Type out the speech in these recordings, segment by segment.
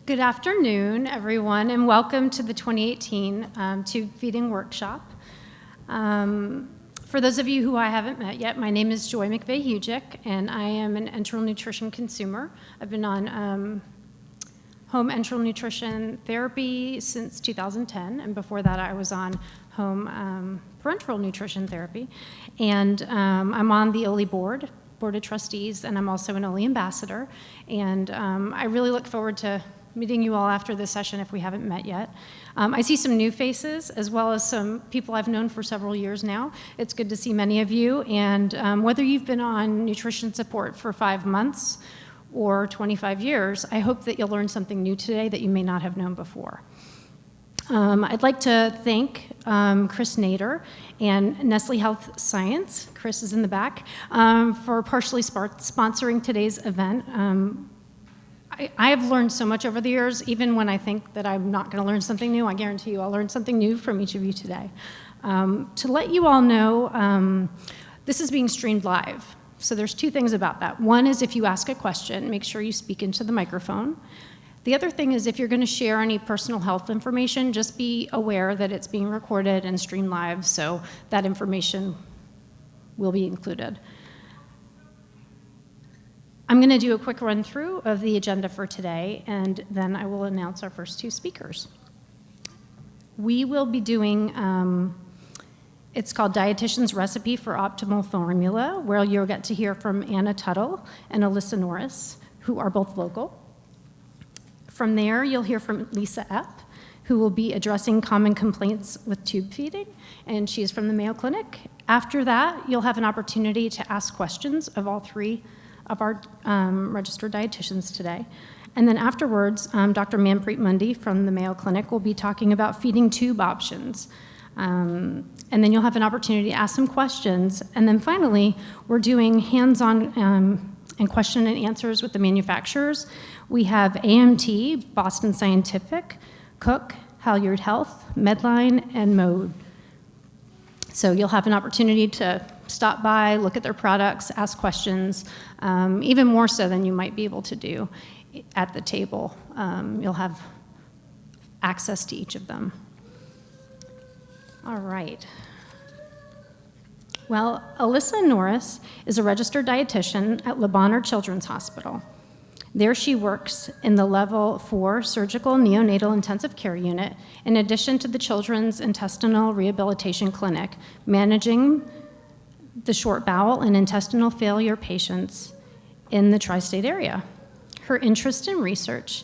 Good afternoon, everyone, and welcome to the 2018 Tube Feeding Workshop. For those of you who I haven't met yet, my name is Joy McVeigh-Hugick, and I am an enteral nutrition consumer. I've been on home enteral nutrition therapy since 2010, and before that I was on home parenteral nutrition therapy. And I'm on the Oley board of trustees, and I'm also an Oley ambassador. And I really look forward to meeting you all after this session if we haven't met yet. I see some new faces as well as some people I've known for several years now. It's good to see many of you, and whether you've been on nutrition support for 5 months or 25 years, I hope that you'll learn something new today that you may not have known before. I'd like to thank Chris Nader and Nestle Health Science, Chris is in the back, for partially sponsoring today's event. I have learned so much over the years. Even when I think that I'm not going to learn something new, I guarantee you I'll learn something new from each of you today. To let you all know, this is being streamed live. So there's two things about that. One is if you ask a question, make sure you speak into the microphone. The other thing is if you're going to share any personal health information, just be aware that it's being recorded and streamed live, so that information will be included. I'm going to do a quick run through of the agenda for today, and then I will announce our first two speakers. We will be doing, it's called Dietitian's Recipe for Optimal Formula, where you'll get to hear from Anna Tuttle and Alyssa Norris, who are both local. From there, you'll hear from Lisa Epp, who will be addressing common complaints with tube feeding, and she is from the Mayo Clinic. After that, you'll have an opportunity to ask questions of all three of our registered dietitians today. And then afterwards, Dr. Manpreet Mundi from the Mayo Clinic will be talking about feeding tube options. And then you'll have an opportunity to ask some questions. And then finally, we're doing hands-on and question and answers with the manufacturers. We have AMT, Boston Scientific, Cook, Halyard Health, Medline, and Mode. So you'll have an opportunity to stop by, look at their products, ask questions, even more so than you might be able to do at the table. You'll have access to each of them. All right. Well, Alyssa Norris is a registered dietitian at Le Bonheur Children's Hospital. There she works in the Level 4 Surgical Neonatal Intensive Care Unit, in addition to the Children's Intestinal Rehabilitation Clinic, managing the short bowel and intestinal failure patients in the tri-state area. Her interest in research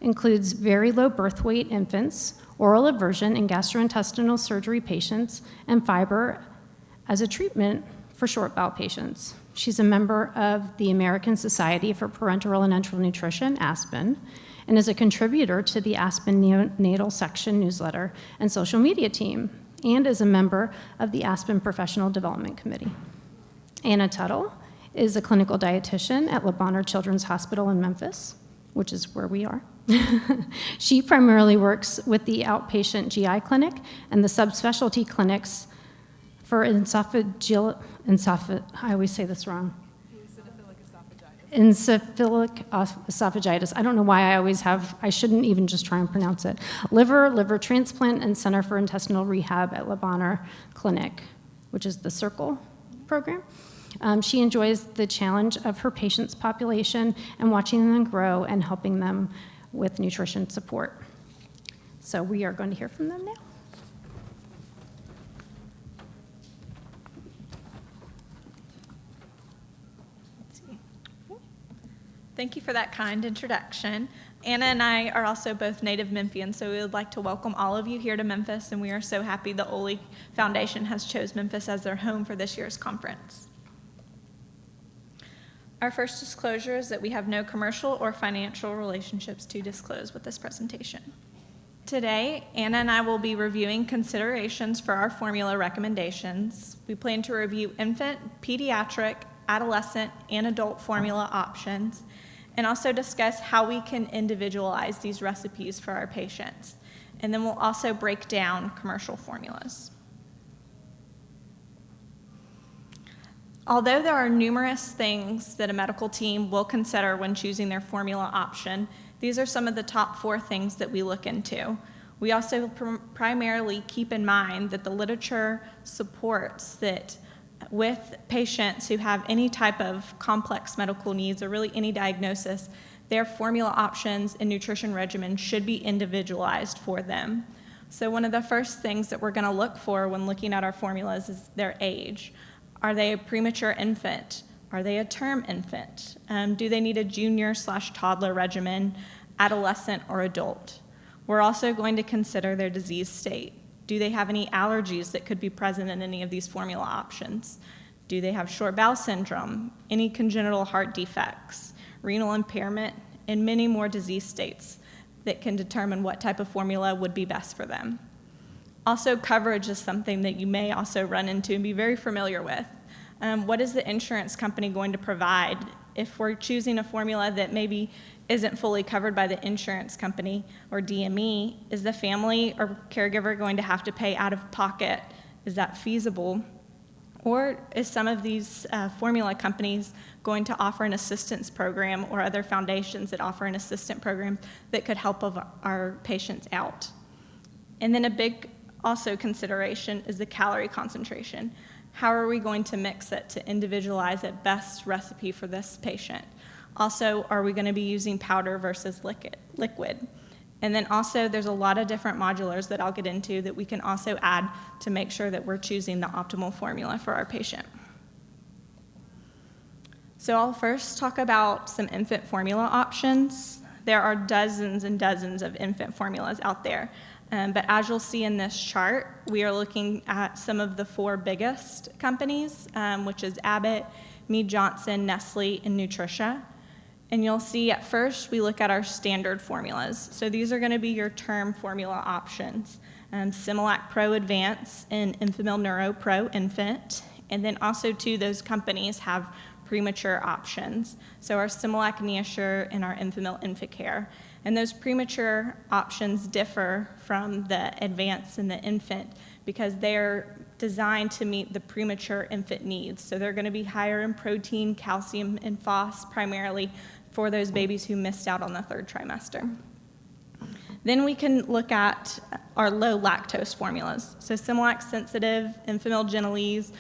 includes very low birth weight infants, oral aversion in gastrointestinal surgery patients, and fiber as a treatment for short bowel patients. She's a member of the American Society for Parenteral and Enteral Nutrition, ASPEN, and is a contributor to the ASPEN Neonatal Section newsletter and social media team, and is a member of the ASPEN Professional Development Committee. Anna Tuttle is a clinical dietitian at Le Bonheur Children's Hospital in Memphis, which is where we are. She primarily works with the outpatient GI clinic and the subspecialty clinics for I always say this wrong. Encephalic esophagitis. I don't know why I shouldn't even just try and pronounce it. Liver transplant, and Center for Intestinal Rehab at Le Bonheur Clinic, which is the CIRCLE program. She enjoys the challenge of her patients' population and watching them grow and helping them with nutrition support. So we are going to hear from them now. Thank you for that kind introduction. Anna and I are also both native Memphians, so we would like to welcome all of you here to Memphis, and we are so happy the Oley Foundation has chosen Memphis as their home for this year's conference. Our first disclosure is that we have no commercial or financial relationships to disclose with this presentation. Today, Anna and I will be reviewing considerations for our formula recommendations. We plan to review infant, pediatric, adolescent, and adult formula options, and also discuss how we can individualize these recipes for our patients. And then we'll also break down commercial formulas. Although there are numerous things that a medical team will consider when choosing their formula option, these are some of the top 4 things that we look into. We also primarily keep in mind that the literature supports that with patients who have any type of complex medical needs or really any diagnosis, their formula options and nutrition regimen should be individualized for them. So one of the first things that we're going to look for when looking at our formulas is their age. Are they a premature infant? Are they a term infant? Do they need a junior/toddler regimen, adolescent or adult? We're also going to consider their disease state. Do they have any allergies that could be present in any of these formula options? Do they have short bowel syndrome, any congenital heart defects, renal impairment, and many more disease states that can determine what type of formula would be best for them? Also, coverage is something that you may also run into and be very familiar with. What is the insurance company going to provide if we're choosing a formula that maybe isn't fully covered by the insurance company or DME? Is the family or caregiver going to have to pay out of pocket? Is that feasible? Or is some of these formula companies going to offer an assistance program or other foundations that offer an assistance program that could help of our patients out? And then a big also consideration is the calorie concentration. How are we going to mix it to individualize a best recipe for this patient? Also, are we going to be using powder versus liquid? And then also there's a lot of different modulars that I'll get into that we can also add to make sure that we're choosing the optimal formula for our patient. So I'll first talk about some infant formula options. There are dozens and dozens of infant formulas out there. But as you'll see in this chart, we are looking at some of the 4 biggest companies, which is Abbott, Mead Johnson, Nestle, and Nutricia. And you'll see at first we look at our standard formulas. So these are going to be your term formula options. Similac Pro Advance and Enfamil Neuro Pro Infant. And then also too, those companies have premature options. So our Similac Neosure and our Enfamil Infacare. And those premature options differ from the advanced and the infant because they're designed to meet the premature infant needs. So they're going to be higher in protein, calcium, and phos, primarily for those babies who missed out on the 3rd trimester. Then we can look at our low lactose formulas. So Similac Sensitive, Enfamil Gentilese,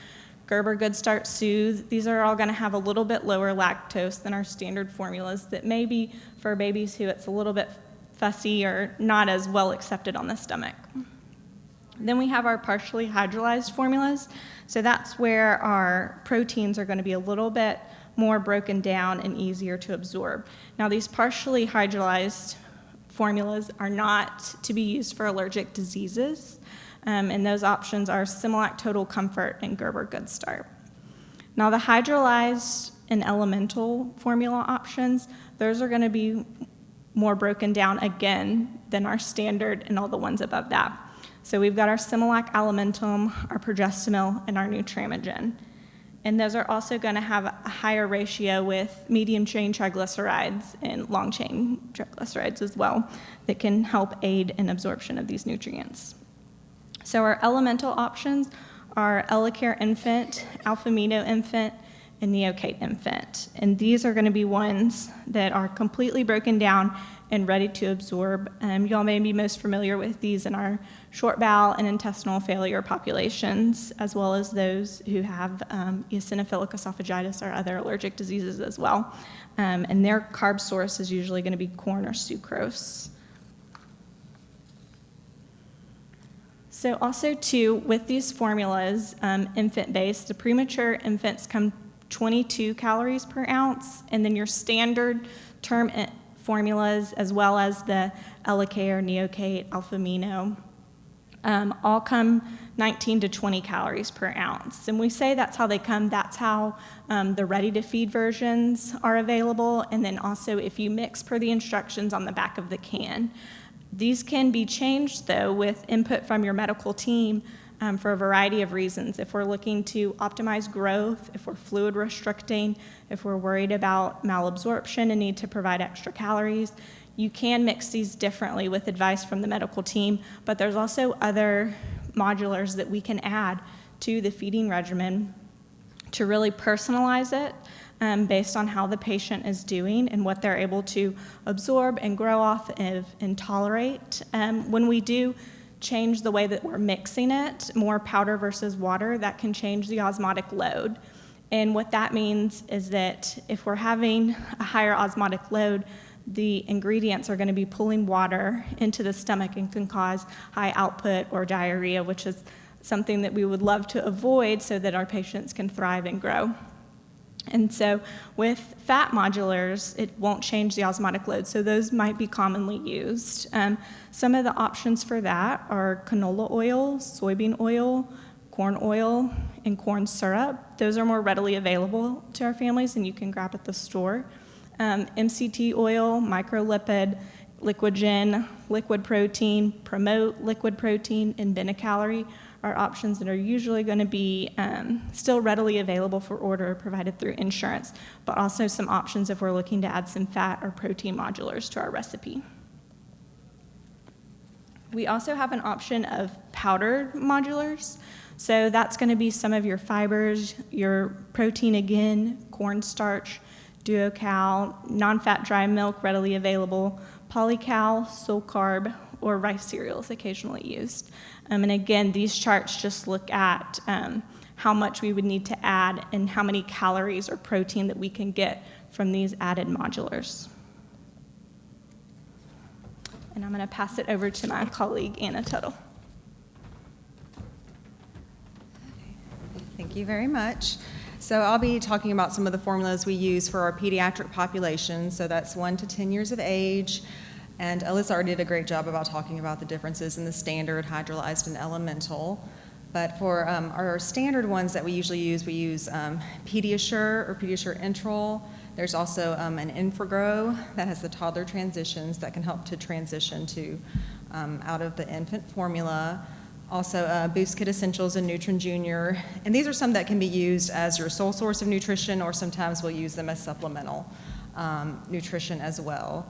Gerber Good Start Soothe, these are all going to have a little bit lower lactose than our standard formulas that may be for babies who it's a little bit fussy or not as well accepted on the stomach. Then we have our partially hydrolyzed formulas. So that's where our proteins are going to be a little bit more broken down and easier to absorb. Now these partially hydrolyzed formulas are not to be used for allergic diseases. And those options are Similac Total Comfort and Gerber Good Start. Now the hydrolyzed and elemental formula options, those are going to be more broken down again than our standard and all the ones above that. So we've got our Similac Alimentum, our Progestamil, and our Nutramigen. And those are also going to have a higher ratio with medium-chain triglycerides and long-chain triglycerides as well that can help aid in absorption of these nutrients. So our elemental options are Elecare Infant, Alphamino Infant, and Neocate Infant. And these are going to be ones that are completely broken down and ready to absorb. Y'all may be most familiar with these in our short bowel and intestinal failure populations, as well as those who have eosinophilic esophagitis or other allergic diseases as well. And their carb source is usually going to be corn or sucrose. So also too, with these formulas, infant-based, the premature infants come 22 calories per ounce, and then your standard term formulas, as well as the Elecare, Neocate, Alphamino, all come 19 to 20 calories per ounce. And we say that's how they come, that's how the ready-to-feed versions are available, and then also if you mix per the instructions on the back of the can. These can be changed, though, with input from your medical team for a variety of reasons. If we're looking to optimize growth, if we're fluid restricting, if we're worried about malabsorption and need to provide extra calories, you can mix these differently with advice from the medical team, but there's also other modulars that we can add to the feeding regimen to really personalize it based on how the patient is doing and what they're able to absorb and grow off of and tolerate. When we do change the way that we're mixing it, more powder versus water, that can change the osmotic load. And what that means is that if we're having a higher osmotic load, the ingredients are going to be pulling water into the stomach and can cause high output or diarrhea, which is something that we would love to avoid so that our patients can thrive and grow. And so with fat modulars, it won't change the osmotic load, so those might be commonly used. Some of the options for that are canola oil, soybean oil, corn oil, and corn syrup. Those are more readily available to our families and you can grab at the store. MCT oil, microlipid, liquigen, liquid protein, promote liquid protein, and Benecalorie are options that are usually going to be still readily available for order provided through insurance, but also some options if we're looking to add some fat or protein modulars to our recipe. We also have an option of powdered modulars. So that's going to be some of your fibers, your protein again, cornstarch, duocal, non-fat dry milk readily available, polycal, soul carb, or rice cereals occasionally used. And again, these charts just look at how much we would need to add and how many calories or protein that we can get from these added modulars. And I'm going to pass it over to my colleague, Anna Tuttle. Thank you very much. So I'll be talking about some of the formulas we use for our pediatric population. So that's 1 to 10 years of age. And Alyssa already did a great job about talking about the differences in the standard, hydrolyzed, and elemental. But for our standard ones that we use Pediasure or Pediasure Enteral. There's also an Infragrow that has the toddler transitions that can help to transition to out of the infant formula. Also, Boost Kid Essentials and Nutrin Junior. And these are some that can be used as your sole source of nutrition, or sometimes we'll use them as supplemental nutrition as well.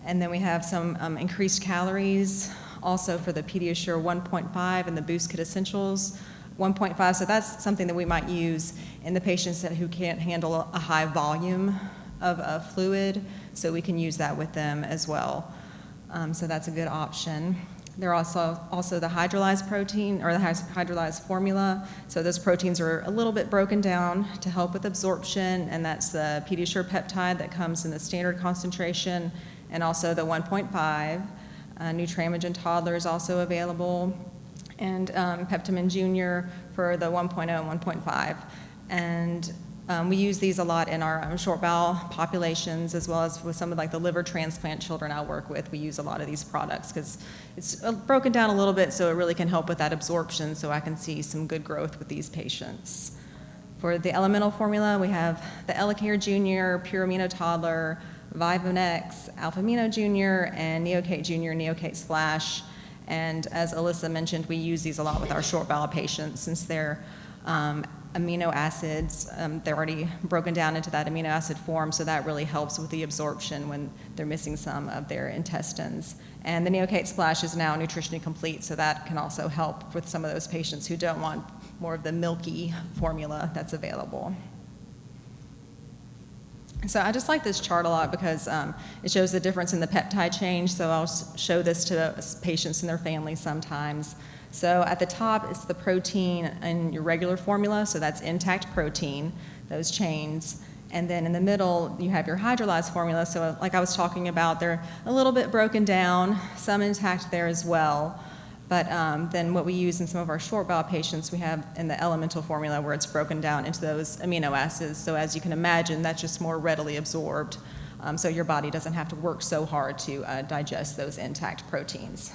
And then we have some increased calories also for the Pediasure 1.5 and the Boost Kid Essentials 1.5. So that's something that we might use in the patients who can't handle a high volume of fluid. So we can use that with them as well. So that's a good option. There are also the hydrolyzed protein or the hydrolyzed formula. So those proteins are a little bit broken down to help with absorption, and that's the Pediasure peptide that comes in the standard concentration, and also the 1.5. Nutramigen toddler is also available, and Peptamen Junior for the 1.0 and 1.5. And we use these a lot in our short bowel populations, as well as with some of the liver transplant children I work with. We use a lot of these products because it's broken down a little bit, so it really can help with that absorption, so I can see some good growth with these patients. For the elemental formula, we have the Elecare Junior, Pure Amino Toddler, Vivonex, Alpha Amino Junior, and Neocate Junior, Neocate Splash. And as Alyssa mentioned, we use these a lot with our short bowel patients since they're amino acids. They're already broken down into that amino acid form, so that really helps with the absorption when they're missing some of their intestines. And the Neocate Splash is now nutritionally complete, so that can also help with some of those patients who don't want more of the milky formula that's available. So I just like this chart a lot because it shows the difference in the peptide change, so I'll show this to patients and their families sometimes. So at the top is the protein in your regular formula, so that's intact protein, those chains. And then in the middle, you have your hydrolyzed formula. So like I was talking about, they're a little bit broken down, some intact there as well. But then what we use in some of our short bowel patients, we have in the elemental formula where it's broken down into those amino acids. So as you can imagine, that's just more readily absorbed. So your body doesn't have to work so hard to digest those intact proteins.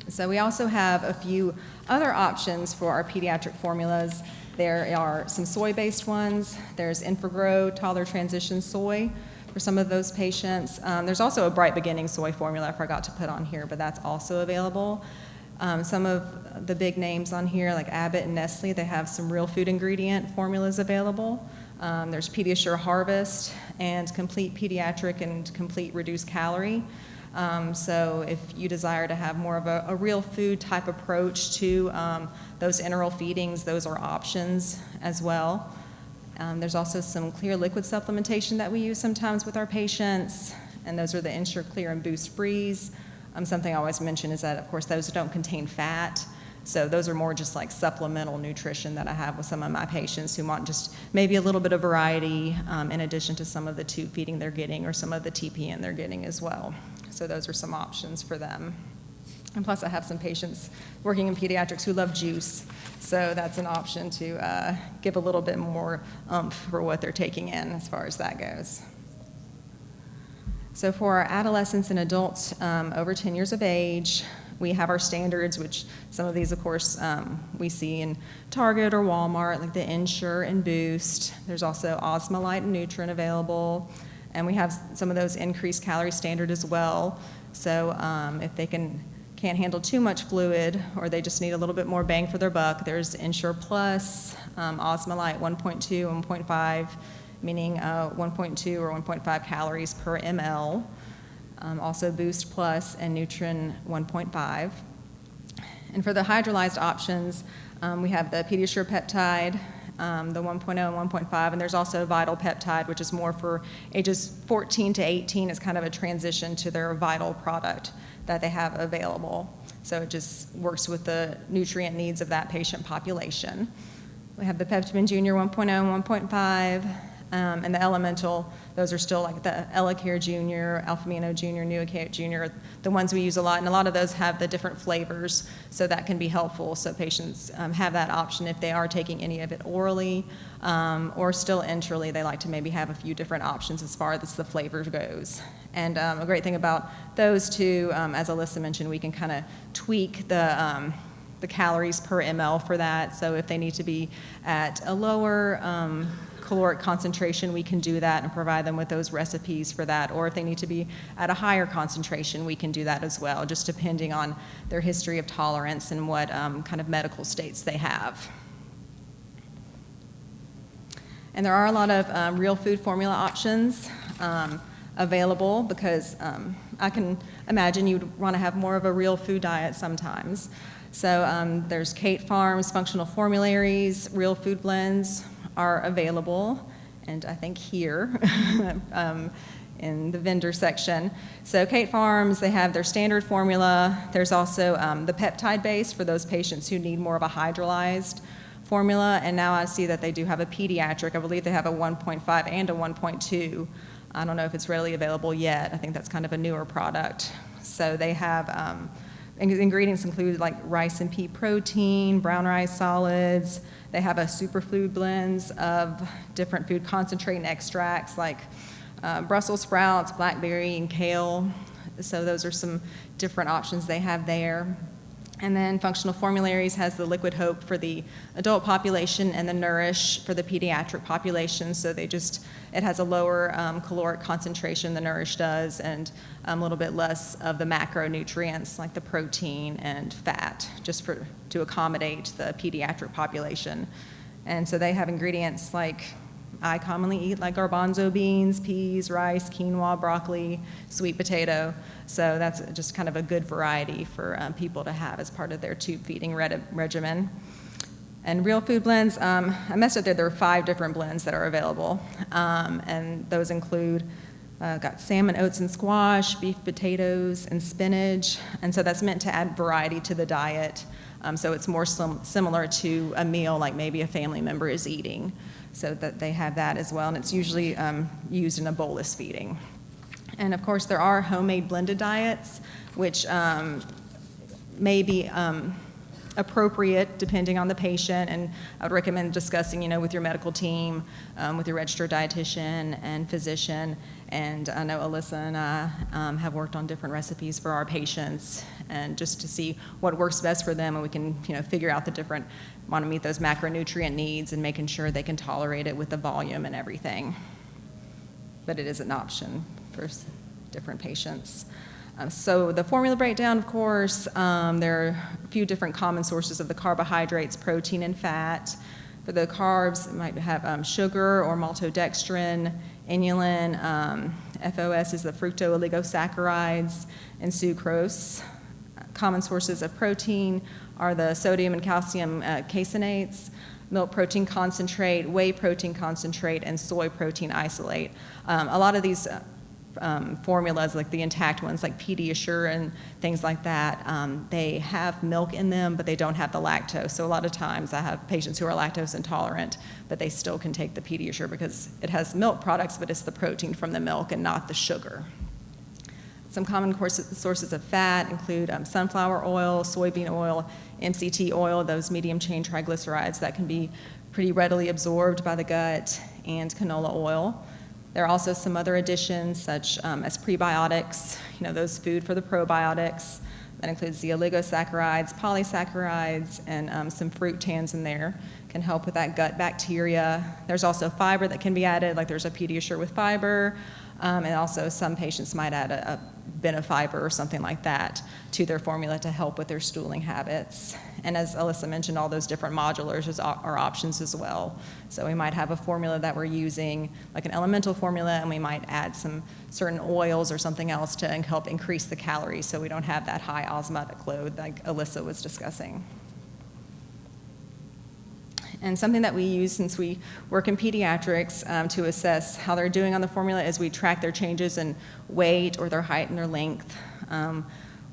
So we also have a few other options for our pediatric formulas. There are some soy-based ones. There's Infragrow Toddler Transition Soy for some of those patients. There's also a Bright Beginning soy formula I forgot to put on here, but that's also available. Some of the big names on here, like Abbott and Nestle, they have some real food ingredient formulas available. There's Pediasure Harvest and Complete Pediatric and Complete Reduced Calorie. So if you desire to have more of a real food type approach to those enteral feedings, those are options as well. There's also some clear liquid supplementation that we use sometimes with our patients, and those are the Ensure Clear and Boost Freeze. Something I always mention is that, of course, those don't contain fat, so those are more just like supplemental nutrition that I have with some of my patients who want just maybe a little bit of variety in addition to some of the tube feeding they're getting or some of the TPN they're getting as well. So those are some options for them. And plus, I have some patients working in pediatrics who love juice, so that's an option to give a little bit more oomph for what they're taking in as far as that goes. So for our adolescents and adults over 10 years of age, we have our standards, which some of these, of course, we see in Target or Walmart, like the Ensure and Boost. There's also Osmolite and Nutrin available, and we have some of those increased calorie standard as well. So if they can't handle too much fluid, or they just need a little bit more bang for their buck, there's Ensure Plus, Osmolite 1.2 and 1.5, meaning 1.2 or 1.5 calories per ml. Also Boost Plus and Nutrin 1.5. And for the hydrolyzed options, we have the Pediasure Peptide, the 1.0 and 1.5, and there's also Vital Peptide, which is more for ages 14 to 18. It's kind of a transition to their Vital product that they have available. So it just works with the nutrient needs of that patient population. We have the Peptamen Junior 1.0 and 1.5, and the Elemental, those are still like the Elecare Junior, Alphamino Junior, Nuacate Junior, the ones we use a lot, and a lot of those have the different flavors, so that can be helpful. So patients have that option if they are taking any of it orally, or still enterally, they like to maybe have a few different options as far as the flavor goes. And a great thing about those two, as Alyssa mentioned, we can kind of tweak the calories per ml for that. So if they need to be at a lower caloric concentration, we can do that and provide them with those recipes for that. Or if they need to be at a higher concentration, we can do that as well, just depending on their history of tolerance and what kind of medical states they have. And there are a lot of real food formula options available, because I can imagine you'd want to have more of a real food diet sometimes. So there's Kate Farms functional formularies, real food blends are available, and I think here in the vendor section. So Kate Farms, they have their standard formula. There's also the peptide base for those patients who need more of a hydrolyzed formula, and now I see that they do have a pediatric. I believe they have a 1.5 and a 1.2. I don't know if it's readily available yet. I think that's kind of a newer product. So they have ingredients include like rice and pea protein, brown rice solids. They have a superfood blends of different food concentrate and extracts like Brussels sprouts, blackberry, and kale. So those are some different options they have there. And then Functional Formularies has the Liquid Hope for the adult population and the Nourish for the pediatric population. So it has a lower caloric concentration, the Nourish does, and a little bit less of the macronutrients like the protein and fat, just to accommodate the pediatric population. And so they have ingredients like I commonly eat, like garbanzo beans, peas, rice, quinoa, broccoli, sweet potato. So that's just kind of a good variety for people to have as part of their tube feeding regimen. And real food blends, I messed up there. There are 5 different blends that are available. And those include, got salmon, oats, and squash, beef, potatoes, and spinach. And so that's meant to add variety to the diet. So it's more similar to a meal like maybe a family member is eating. So that they have that as well, and it's usually used in a bolus feeding. And of course, there are homemade blended diets, which may be appropriate depending on the patient, and I would recommend discussing, with your medical team, with your registered dietitian and physician. And I know Alyssa and I have worked on different recipes for our patients, and just to see what works best for them, and we can, figure out want to meet those macronutrient needs and making sure they can tolerate it with the volume and everything. But it is an option for different patients. So the formula breakdown, of course, there are a few different common sources of the carbohydrates, protein, and fat. For the carbs, it might have sugar or maltodextrin. Inulin, FOS is the fructooligosaccharides, and sucrose. Common sources of protein are the sodium and calcium caseinates, milk protein concentrate, whey protein concentrate, and soy protein isolate. A lot of these formulas, like the intact ones, like Pediasure and things like that, they have milk in them, but they don't have the lactose. So a lot of times I have patients who are lactose intolerant, but they still can take the Pediasure because it has milk products, but it's the protein from the milk and not the sugar. Some common sources of fat include sunflower oil, soybean oil, MCT oil, those medium chain triglycerides that can be pretty readily absorbed by the gut, and canola oil. There are also some other additions such as prebiotics, those food for the probiotics. That includes the oligosaccharides, polysaccharides, and some fructans in there. Can help with that gut bacteria. There's also fiber that can be added, like there's a Pediasure with fiber, and also some patients might add a Benefiber or something like that to their formula to help with their stooling habits. And as Alyssa mentioned, all those different modulars are options as well. So we might have a formula that we're using, like an elemental formula, and we might add some certain oils or something else to help increase the calories so we don't have that high osmotic load like Alyssa was discussing. And something that we use since we work in pediatrics to assess how they're doing on the formula is we track their changes in weight or their height and their length.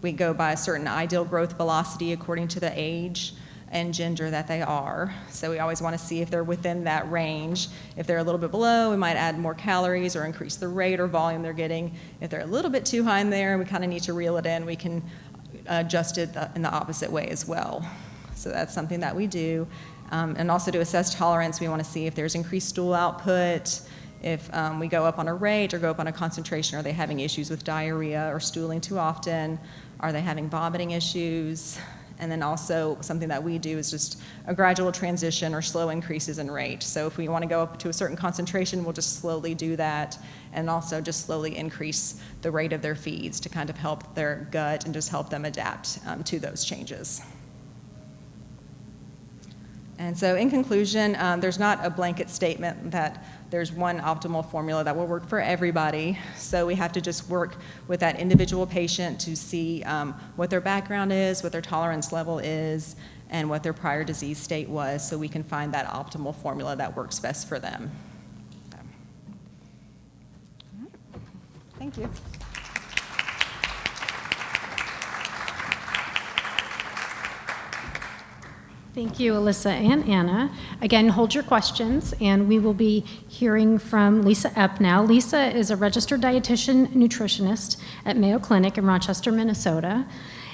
We go by a certain ideal growth velocity according to the age and gender that they are. So we always want to see if they're within that range. If they're a little bit below, we might add more calories or increase the rate or volume they're getting. If they're a little bit too high in there, we kind of need to reel it in. We can adjust it in the opposite way as well. So that's something that we do. And also to assess tolerance, we want to see if there's increased stool output, if we go up on a rate or go up on a concentration, are they having issues with diarrhea or stooling too often? Are they having vomiting issues? And then also something that we do is just a gradual transition or slow increases in rate. So if we want to go up to a certain concentration, we'll just slowly do that, and also just slowly increase the rate of their feeds to kind of help their gut and just help them adapt to those changes. And so in conclusion, there's not a blanket statement that there's one optimal formula that will work for everybody. So we have to just work with that individual patient to see what their background is, what their tolerance level is, and what their prior disease state was, so we can find that optimal formula that works best for them. So. All right. Thank you. Thank you, Alyssa and Anna. Again, hold your questions, and we will be hearing from Lisa Epp now. Lisa is a registered dietitian nutritionist at Mayo Clinic in Rochester, Minnesota,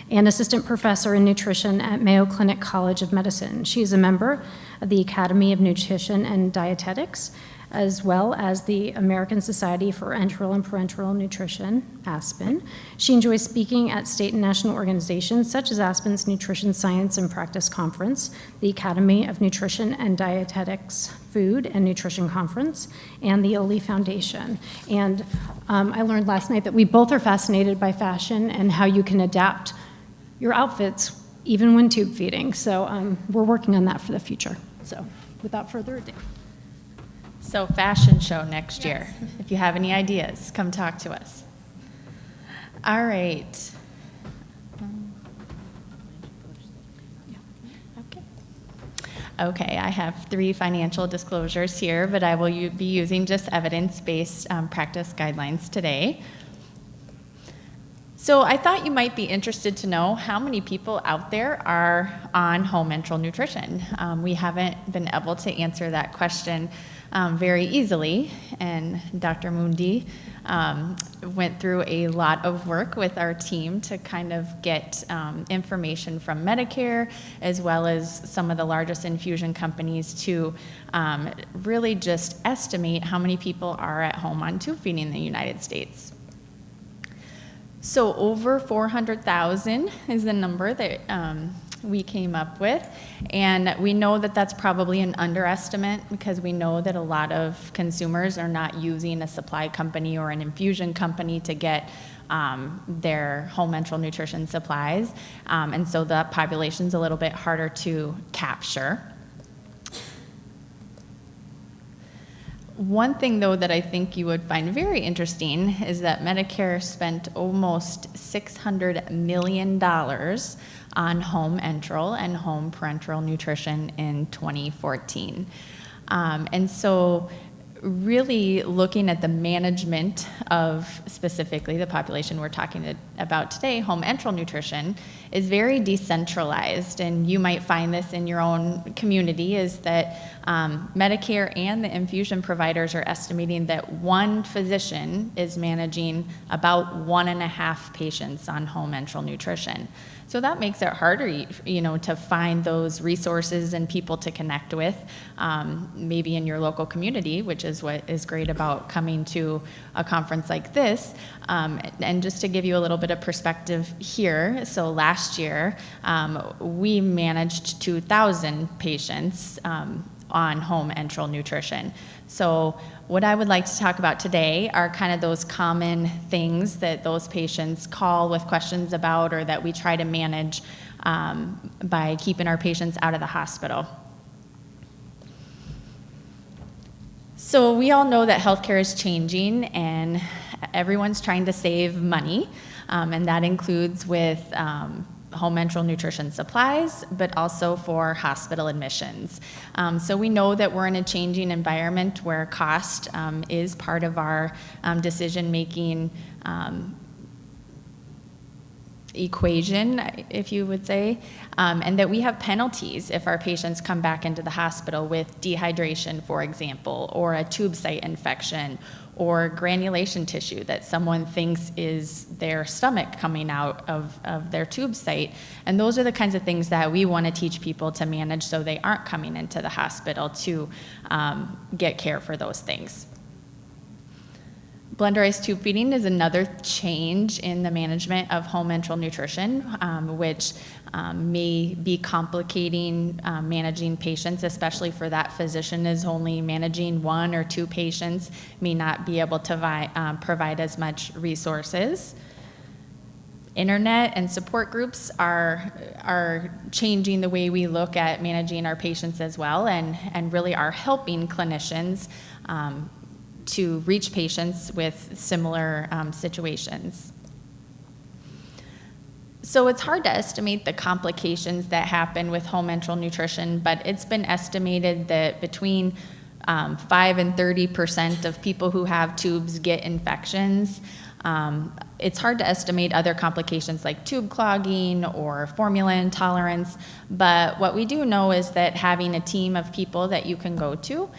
and assistant professor in nutrition at Mayo Clinic College of Medicine. She is a member of the Academy of Nutrition and Dietetics, as well as the American Society for Enteral and Parenteral Nutrition, ASPEN. She enjoys speaking at state and national organizations such as ASPEN's Nutrition Science and Practice Conference, the Academy of Nutrition and Dietetics Food and Nutrition Conference, and the Oley Foundation. And I learned last night that we both are fascinated by fashion and how you can adapt your outfits even when tube feeding. So we're working on that for the future. So without further ado. So fashion show next year. If you have any ideas, come talk to us. All right. Okay, I have 3 financial disclosures here, but I will be using just evidence-based practice guidelines today. So I thought you might be interested to know how many people out there are on home enteral nutrition. We haven't been able to answer that question very easily, and Dr. Mundi went through a lot of work with our team to kind of get information from Medicare, as well as some of the largest infusion companies to really just estimate how many people are at home on tube feeding in the United States. So over 400,000 is the number that we came up with, and we know that that's probably an underestimate because we know that a lot of consumers are not using a supply company or an infusion company to get their home enteral nutrition supplies, and so the population's a little bit harder to capture. One thing, though, that I think you would find very interesting is that Medicare spent almost $600 million on home enteral and home parenteral nutrition in 2014. And so really looking at the management of specifically the population we're talking about today, home enteral nutrition, is very decentralized. And you might find this in your own community, is that Medicare and the infusion providers are estimating that one physician is managing about 1.5 patients on home enteral nutrition. So that makes it harder, to find those resources and people to connect with, maybe in your local community, which is what is great about coming to a conference like this. And just to give you a little bit of perspective here, so last year, we managed 2,000 patients on home enteral nutrition. So what I would like to talk about today are kind of those common things that those patients call with questions about, or that we try to manage by keeping our patients out of the hospital. So we all know that healthcare is changing and everyone's trying to save money, and that includes with home enteral nutrition supplies, but also for hospital admissions. So we know that we're in a changing environment where cost is part of our decision-making equation, if you would say, and that we have penalties if our patients come back into the hospital with dehydration, for example, or a tube site infection, or granulation tissue that someone thinks is their stomach coming out of their tube site. And those are the kinds of things that we want to teach people to manage so they aren't coming into the hospital to get care for those things. Blenderized tube feeding is another change in the management of home enteral nutrition, which may be complicating managing patients, especially for that physician is only managing 1 or 2 patients, may not be able to provide as much resources. Internet and support groups are changing the way we look at managing our patients as well, and really are helping clinicians to reach patients with similar situations. So it's hard to estimate the complications that happen with home enteral nutrition, but it's been estimated that between 5 and 30% of people who have tubes get infections. It's hard to estimate other complications like tube clogging or formula intolerance, but what we do know is that having a team of people that you can go to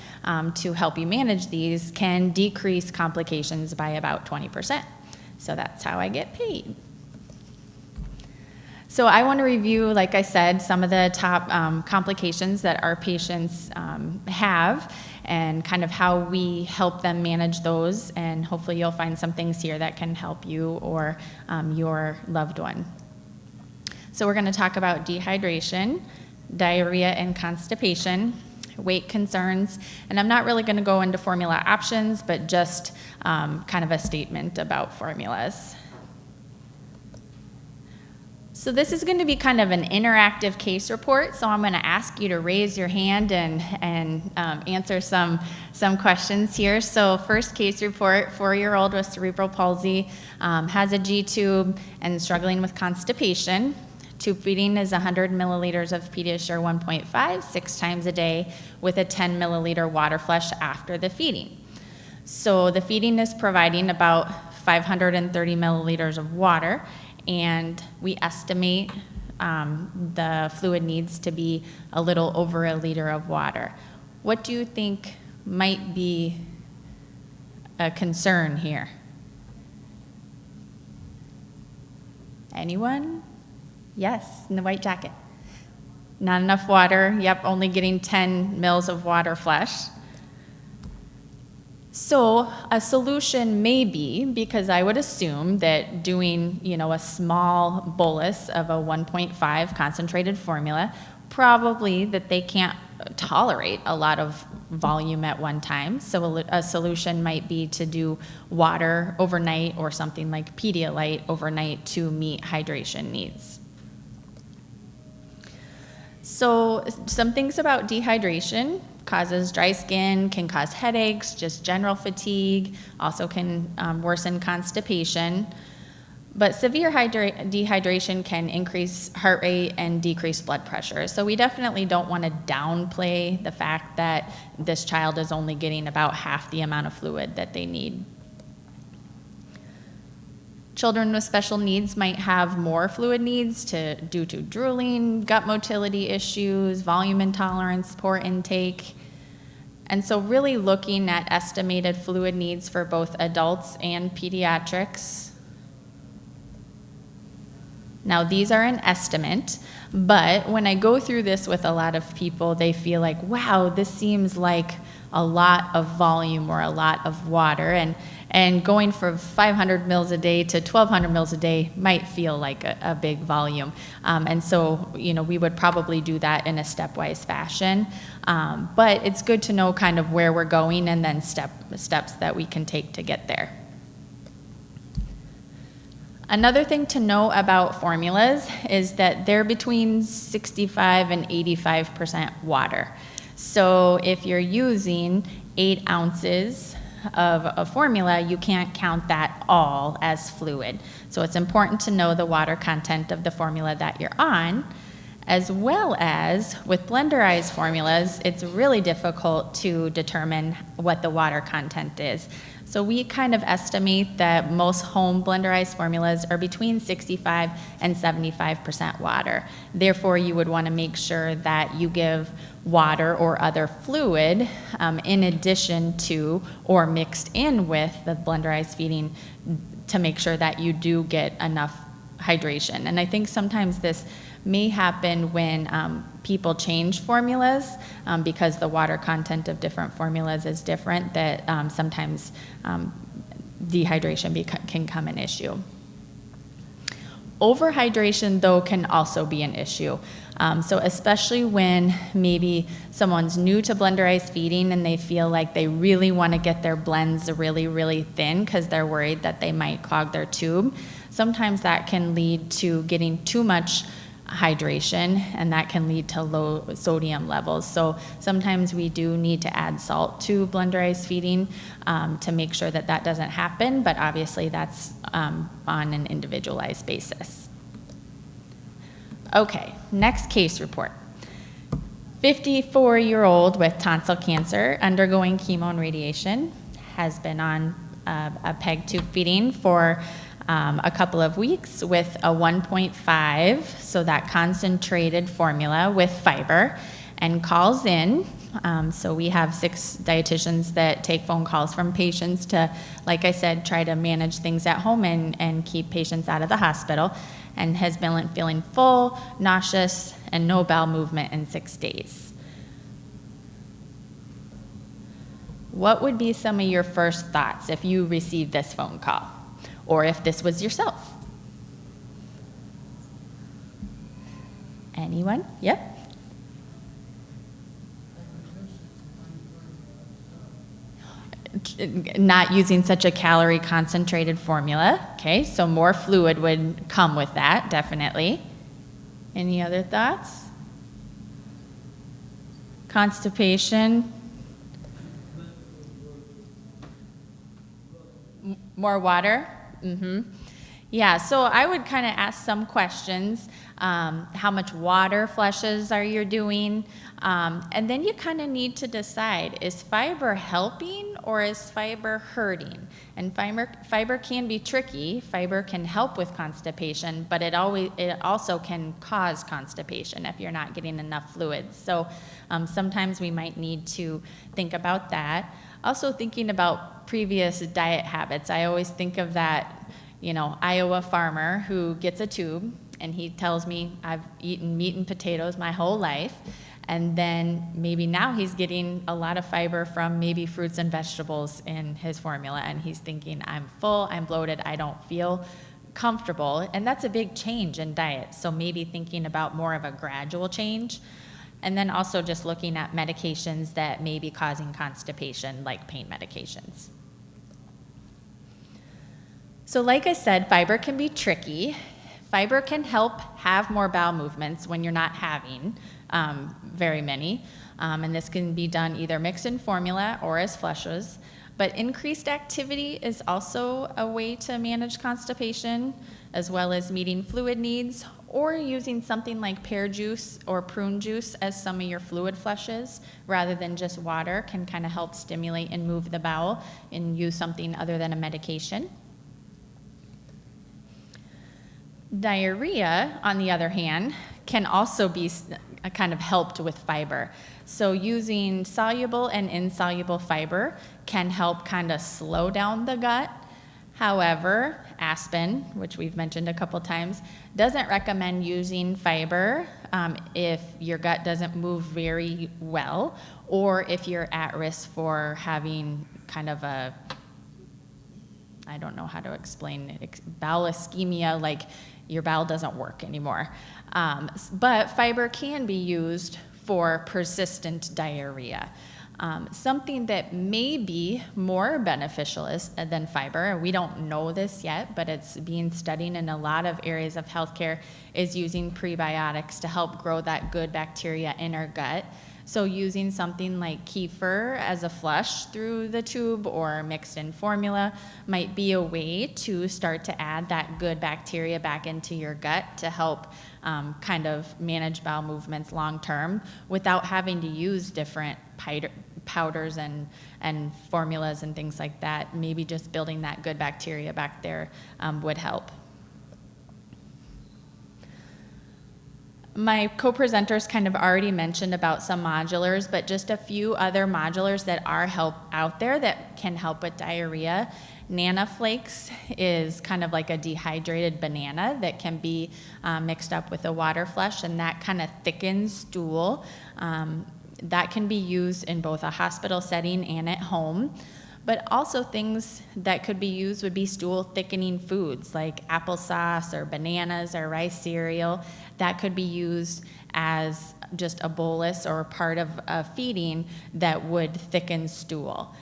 help you manage these can decrease complications by about 20%. So that's how I get paid. So I want to review, like I said, some of the top complications that our patients have, and kind of how we help them manage those, and hopefully you'll find some things here that can help you or your loved one. So we're going to talk about dehydration, diarrhea and constipation, weight concerns, and I'm not really going to go into formula options, but just kind of a statement about formulas. So this is going to be kind of an interactive case report, so I'm going to ask you to raise your hand and answer some questions here. So first case report, 4-year-old with cerebral palsy, has a G-tube and struggling with constipation. Tube feeding is 100 milliliters of Pediasure 1.5, 6 times a day, with a 10 milliliter water flush after the feeding. So the feeding is providing about 530 milliliters of water, and we estimate the fluid needs to be a little over a liter of water. What do you think might be a concern here? Anyone? Yes, in the white jacket. Not enough water. Yep, only getting 10 mils of water flush. So a solution may be, because I would assume that doing, a small bolus of a 1.5 concentrated formula, probably that they can't tolerate a lot of volume at one time. So a solution might be to do water overnight or something like Pedialyte overnight to meet hydration needs. So some things about dehydration. causes dry skin, can cause headaches, just general fatigue, also can worsen constipation. But severe dehydration can increase heart rate and decrease blood pressure. So we definitely don't want to downplay the fact that this child is only getting about half the amount of fluid that they need. Children with special needs might have more fluid needs due to drooling, gut motility issues, volume intolerance, poor intake. And so really looking at estimated fluid needs for both adults and pediatrics. Now, these are an estimate, but when I go through this with a lot of people, they feel like, wow, this seems like a lot of volume or a lot of water. And going from 500 mils a day to 1,200 mils a day might feel like a big volume. And so, we would probably do that in a stepwise fashion. But it's good to know kind of where we're going and then steps that we can take to get there. Another thing to know about formulas is that they're between 65 and 85% water. So if you're using 8 ounces of a formula, you can't count that all as fluid. So it's important to know the water content of the formula that you're on, as well as with blenderized formulas, it's really difficult to determine what the water content is. So we kind of estimate that most home blenderized formulas are between 65 and 75% water. Therefore, you would want to make sure that you give water or other fluid in addition to or mixed in with the blenderized feeding to make sure that you do get enough hydration. And I think sometimes this may happen when people change formulas because the water content of different formulas is different, that sometimes dehydration can become an issue. Overhydration, though, can also be an issue. So especially when maybe someone's new to blenderized feeding and they feel like they really want to get their blends really, really thin because they're worried that they might clog their tube. Sometimes that can lead to getting too much hydration, and that can lead to low sodium levels. So sometimes we do need to add salt to blenderized feeding to make sure that that doesn't happen, but obviously that's on an individualized basis. Okay, next case report. 54-year-old with tonsil cancer undergoing chemo and radiation, has been on a PEG tube feeding for a couple of weeks with a 1.5, so that concentrated formula with fiber, and calls in. So we have 6 dietitians that take phone calls from patients to, like I said, try to manage things at home and keep patients out of the hospital, and has been feeling full, nauseous, and no bowel movement in 6 days. What would be some of your first thoughts if you received this phone call? Or if this was yourself? Anyone? Yep. Not using such a calorie concentrated formula. Okay, so more fluid would come with that, definitely. Any other thoughts? Constipation. More water? Mm-hmm. Yeah, so I would kind of ask some questions. How much water flushes are you doing? And then you kind of need to decide, is fiber helping or is fiber hurting? And fiber can be tricky. Fiber can help with constipation, but it also can cause constipation if you're not getting enough fluids. So sometimes we might need to think about that. Also thinking about previous diet habits. I always think of that, Iowa farmer who gets a tube and he tells me, I've eaten meat and potatoes my whole life. And then maybe now he's getting a lot of fiber from maybe fruits and vegetables in his formula. And he's thinking, I'm full, I'm bloated, I don't feel comfortable. And that's a big change in diet. So maybe thinking about more of a gradual change. And then also just looking at medications that may be causing constipation, like pain medications. So like I said, fiber can be tricky. Fiber can help have more bowel movements when you're not having very many. And this can be done either mixed in formula or as flushes. But increased activity is also a way to manage constipation, as well as meeting fluid needs, or using something like pear juice or prune juice as some of your fluid flushes, rather than just water, can kind of help stimulate and move the bowel, and use something other than a medication. Diarrhea, on the other hand, can also be kind of helped with fiber. So using soluble and insoluble fiber can help kind of slow down the gut. However, Aspen, which we've mentioned a couple times, doesn't recommend using fiber if your gut doesn't move very well, or if you're at risk for having kind of a, I don't know how to explain it, bowel ischemia, like your bowel doesn't work anymore. But fiber can be used for persistent diarrhea. Something that may be more beneficial than fiber, we don't know this yet, but it's being studied in a lot of areas of healthcare, is using prebiotics to help grow that good bacteria in our gut. So using something like kefir as a flush through the tube or mixed in formula might be a way to start to add that good bacteria back into your gut to help kind of manage bowel movements long term without having to use different powders and formulas and things like that. Maybe just building that good bacteria back there would help. My co-presenters kind of already mentioned about some modulars, but just a few other modulars that are out there that can help with diarrhea. Nana Flakes is kind of like a dehydrated banana that can be mixed up with a water flush, and that kind of thickens stool. That can be used in both a hospital setting and at home. But also things that could be used would be stool thickening foods like applesauce or bananas or rice cereal. That could be used as just a bolus or part of a feeding that would thicken stool.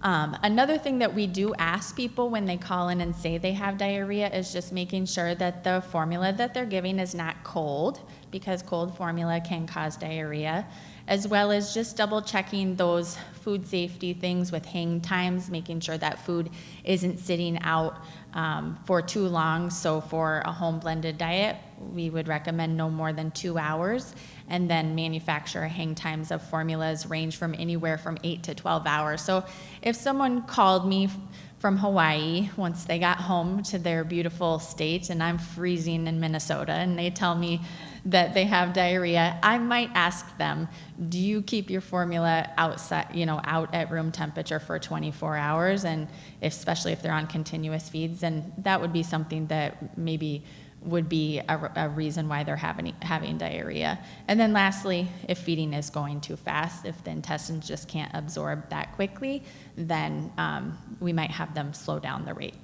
Another thing that we do ask people when they call in and say they have diarrhea is just making sure that the formula that they're giving is not cold, because cold formula can cause diarrhea, as well as just double checking those food safety things with hang times, making sure that food isn't sitting out for too long. So for a home blended diet, we would recommend no more than 2 hours, and then manufacturer hang times of formulas range from anywhere from 8 to 12 hours. So if someone called me from Hawaii once they got home to their beautiful state, and I'm freezing in Minnesota, and they tell me that they have diarrhea, I might ask them, do you keep your formula outside, out at room temperature for 24 hours? And especially if they're on continuous feeds, and that would be something that maybe would be a reason why they're having diarrhea. And then lastly, if feeding is going too fast, if the intestines just can't absorb that quickly, then we might have them slow down the rate.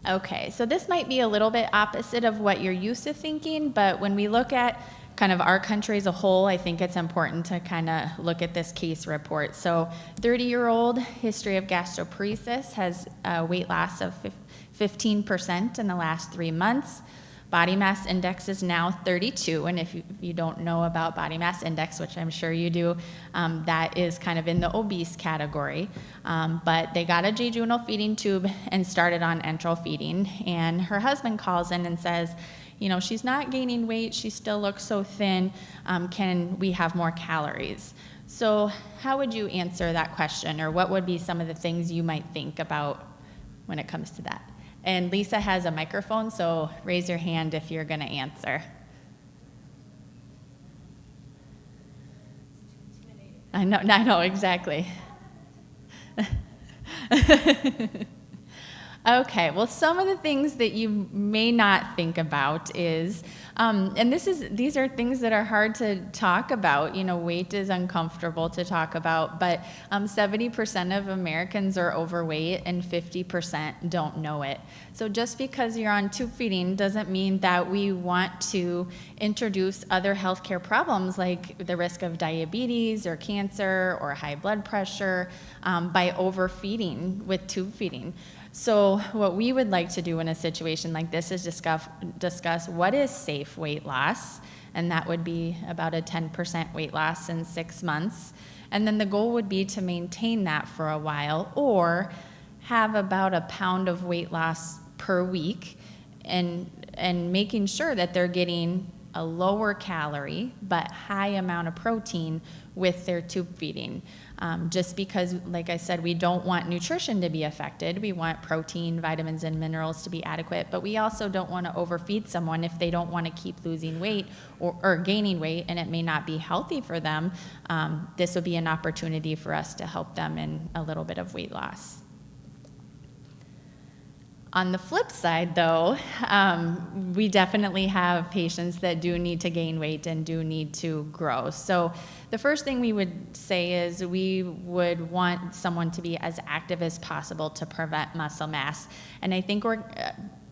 Okay, so this might be a little bit opposite of what you're used to thinking, but when we look at kind of our country as a whole, I think it's important to kind of look at this case report. So 30-year-old history of gastroparesis, has a weight loss of 15% in the last 3 months. Body mass index is now 32, and if you don't know about body mass index, which I'm sure you do, that is kind of in the obese category. But they got a jejunal feeding tube and started on enteral feeding, and her husband calls in and says, she's not gaining weight, she still looks so thin, can we have more calories? So how would you answer that question, or what would be some of the things you might think about when it comes to that? And Lisa has a microphone, so raise your hand if you're going to answer. I know, exactly. Okay, well, some of the things that you may not think about is, and these are things that are hard to talk about. Weight is uncomfortable to talk about, but 70% of Americans are overweight and 50% don't know it. So just because you're on tube feeding doesn't mean that we want to introduce other healthcare problems like the risk of diabetes or cancer or high blood pressure by overfeeding with tube feeding. So what we would like to do in a situation like this is discuss what is safe safe weight loss, and that would be about a 10% weight loss in 6 months. And then the goal would be to maintain that for a while, or have about a pound of weight loss per week, and making sure that they're getting a lower calorie but high amount of protein with their tube feeding. Just because, like I said, we don't want nutrition to be affected. We want protein, vitamins, and minerals to be adequate, but we also don't want to overfeed someone if they don't want to keep losing weight or gaining weight, and it may not be healthy for them. This would be an opportunity for us to help them in a little bit of weight loss. On the flip side, though, we definitely have patients that do need to gain weight and do need to grow. So the first thing we would say is we would want someone to be as active as possible to prevent muscle mass. And I think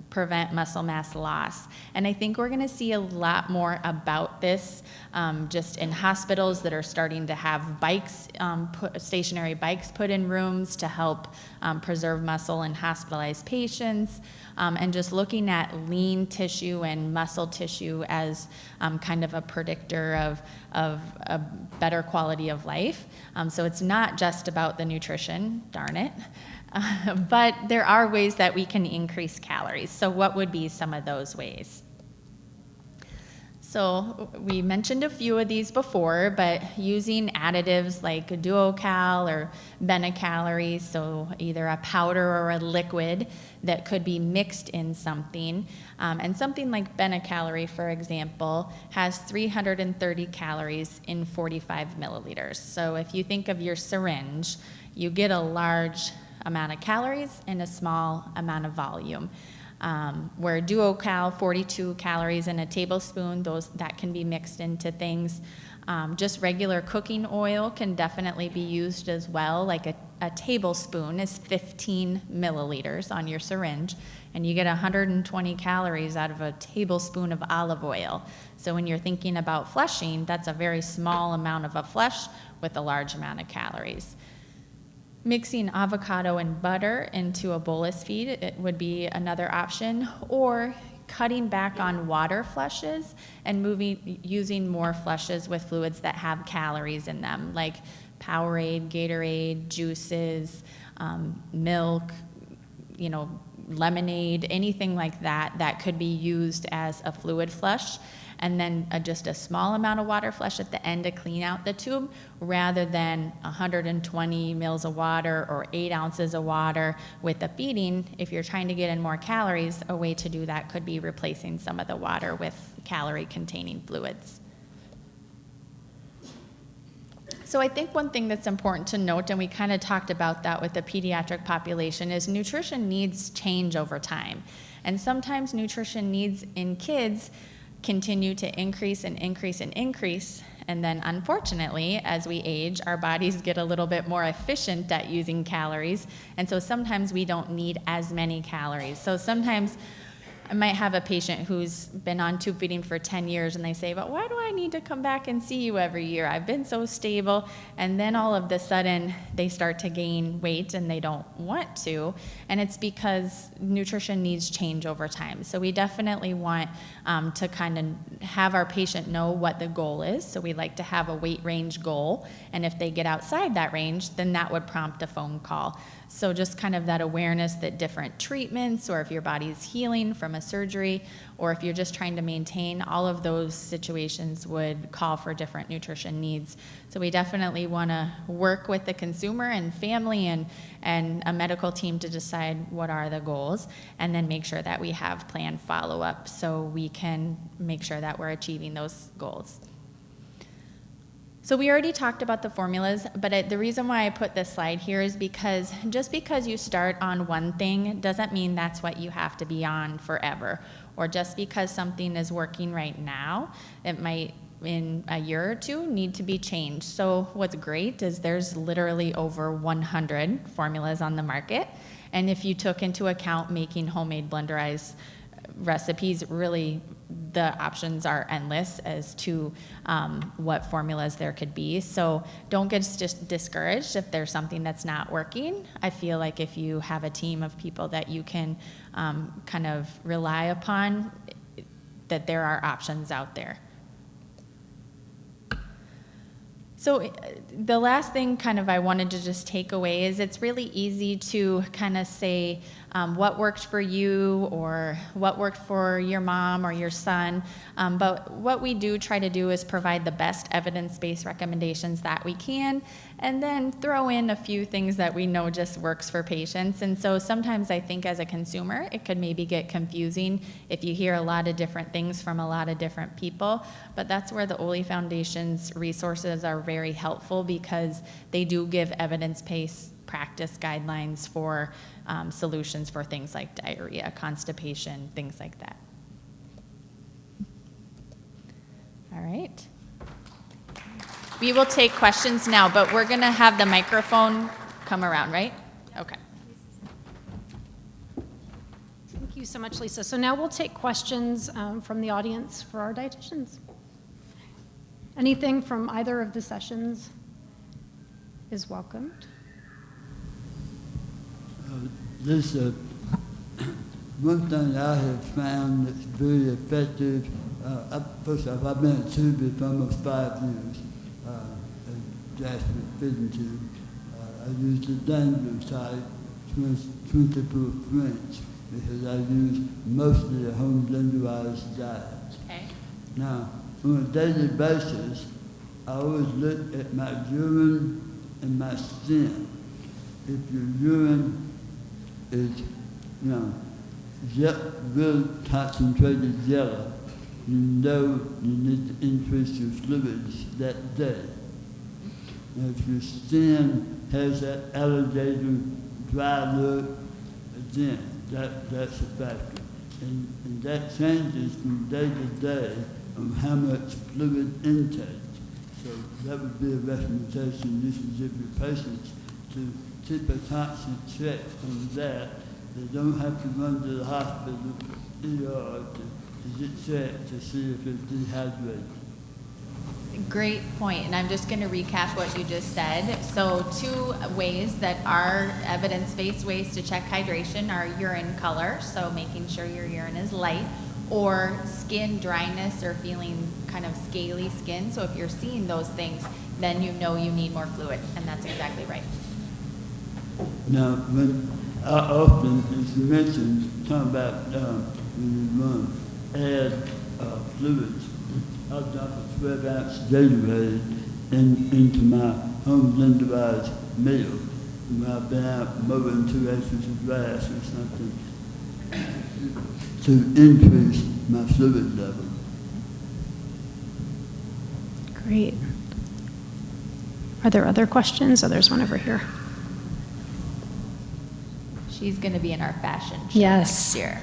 prevent muscle mass loss. And I think we're gonna see a lot more about this just in hospitals that are starting to have bikes, stationary bikes put in rooms to help preserve muscle in hospitalized patients, and just looking at lean tissue and muscle tissue as kind of a predictor of a better quality of life. So it's not just about the nutrition, darn it. But there are ways that we can increase calories. So what would be some of those ways? So we mentioned a few of these before, but using additives like DuoCal or Benecalories, so either a powder or a liquid that could be mixed in something. And something like Benecalorie, for example, has 330 calories in 45 milliliters. So if you think of your syringe, you get a large amount of calories and a small amount of volume. Where DuoCal, 42 calories in a tablespoon, that can be mixed into things. Just regular cooking oil can definitely be used as well, like a tablespoon is 15 milliliters on your syringe, and you get 120 calories out of a tablespoon of olive oil. So when you're thinking about flushing, that's a very small amount of a flush with a large amount of calories. Mixing avocado and butter into a bolus feed, it would be another option, or cutting back on water flushes and using more flushes with fluids that have calories in them, like Powerade, Gatorade, juices, milk, lemonade, anything like that could be used as a fluid flush. And then just a small amount of water flush at the end to clean out the tube, rather than 120 mils of water or 8 ounces of water with the feeding. If you're trying to get in more calories, a way to do that could be replacing some of the water with calorie-containing fluids. So I think one thing that's important to note, and we kind of talked about that with the pediatric population, is nutrition needs change over time. And sometimes nutrition needs in kids continue to increase and increase and increase. And then unfortunately, as we age, our bodies get a little bit more efficient at using calories. And so sometimes we don't need as many calories. So sometimes I might have a patient who's been on tube feeding for 10 years and they say, but why do I need to come back and see you every year? I've been so stable. And then all of a sudden they start to gain weight and they don't want to. And it's because nutrition needs change over time. So we definitely want to kind of have our patient know what the goal is. So we like to have a weight range goal. And if they get outside that range, then that would prompt a phone call. So just kind of that awareness that different treatments, or if your body's healing from a surgery, or if you're just trying to maintain, all of those situations would call for different nutrition needs. So we definitely want to work with the consumer and family and a medical team to decide what are the goals, and then make sure that we have planned follow-up so we can make sure that we're achieving those goals. So we already talked about the formulas, but the reason why I put this slide here is because just because you start on one thing doesn't mean that's what you have to be on forever. Or just because something is working right now, it might in a year or two need to be changed. So what's great is there's literally over 100 formulas on the market. And if you took into account making homemade blenderized recipes, really the options are endless as to what formulas there could be. So don't get discouraged if there's something that's not working. I feel like if you have a team of people that you can kind of rely upon, that there are options out there. So the last thing kind of I wanted to just take away is it's really easy to kind of say what worked for you or what worked for your mom or your son. But what we do try to do is provide the best evidence-based recommendations that we can, and then throw in a few things that we know just works for patients. And so sometimes I think as a consumer, it could maybe get confusing if you hear a lot of different things from a lot of different people. But that's where the Oley Foundation's resources are very helpful, because they do give evidence-based practice guidelines for solutions for things like diarrhea, constipation, things like that. All right. We will take questions now, but we're going to have the microphone come around, right? Okay. Thank you so much, Lisa. So now we'll take questions from the audience for our dietitians. Anything from either of the sessions is welcomed. Lisa, one thing I have found that's very effective, first off, I've been at Tubi for almost 5 years, gastric feeding tube. I use the danger type 24 French because I use mostly a home blenderized diet. Okay. Now, on a daily basis, I always look at my urine and my skin. If your urine is, real concentrated yellow, you know you need to increase your fluids that day. And if your skin has that alligator dry look, again, that's a factor. And that changes from day to day on how much fluid intake. So that would be a recommendation you should give your patients to keep a constant check on that. They don't have to run to the hospital, ER, to get checked to see if it's dehydrated. Great point, and I'm just going to recap what you just said. So 2 ways that are evidence-based ways to check hydration are urine color, so making sure your urine is light, or skin dryness or feeling kind of scaly skin. So if you're seeing those things, then you know you need more fluid, and that's exactly right. Now, when I often, as you mentioned, talk about when you add fluids, I'll dump a 12-ounce Gatorade into my home blenderized meal when I've been out mowing 2 acres of grass or something to increase my fluid level. Great. Are there other questions? Oh, there's one over here. She's going to be in our fashion show Yes. next year.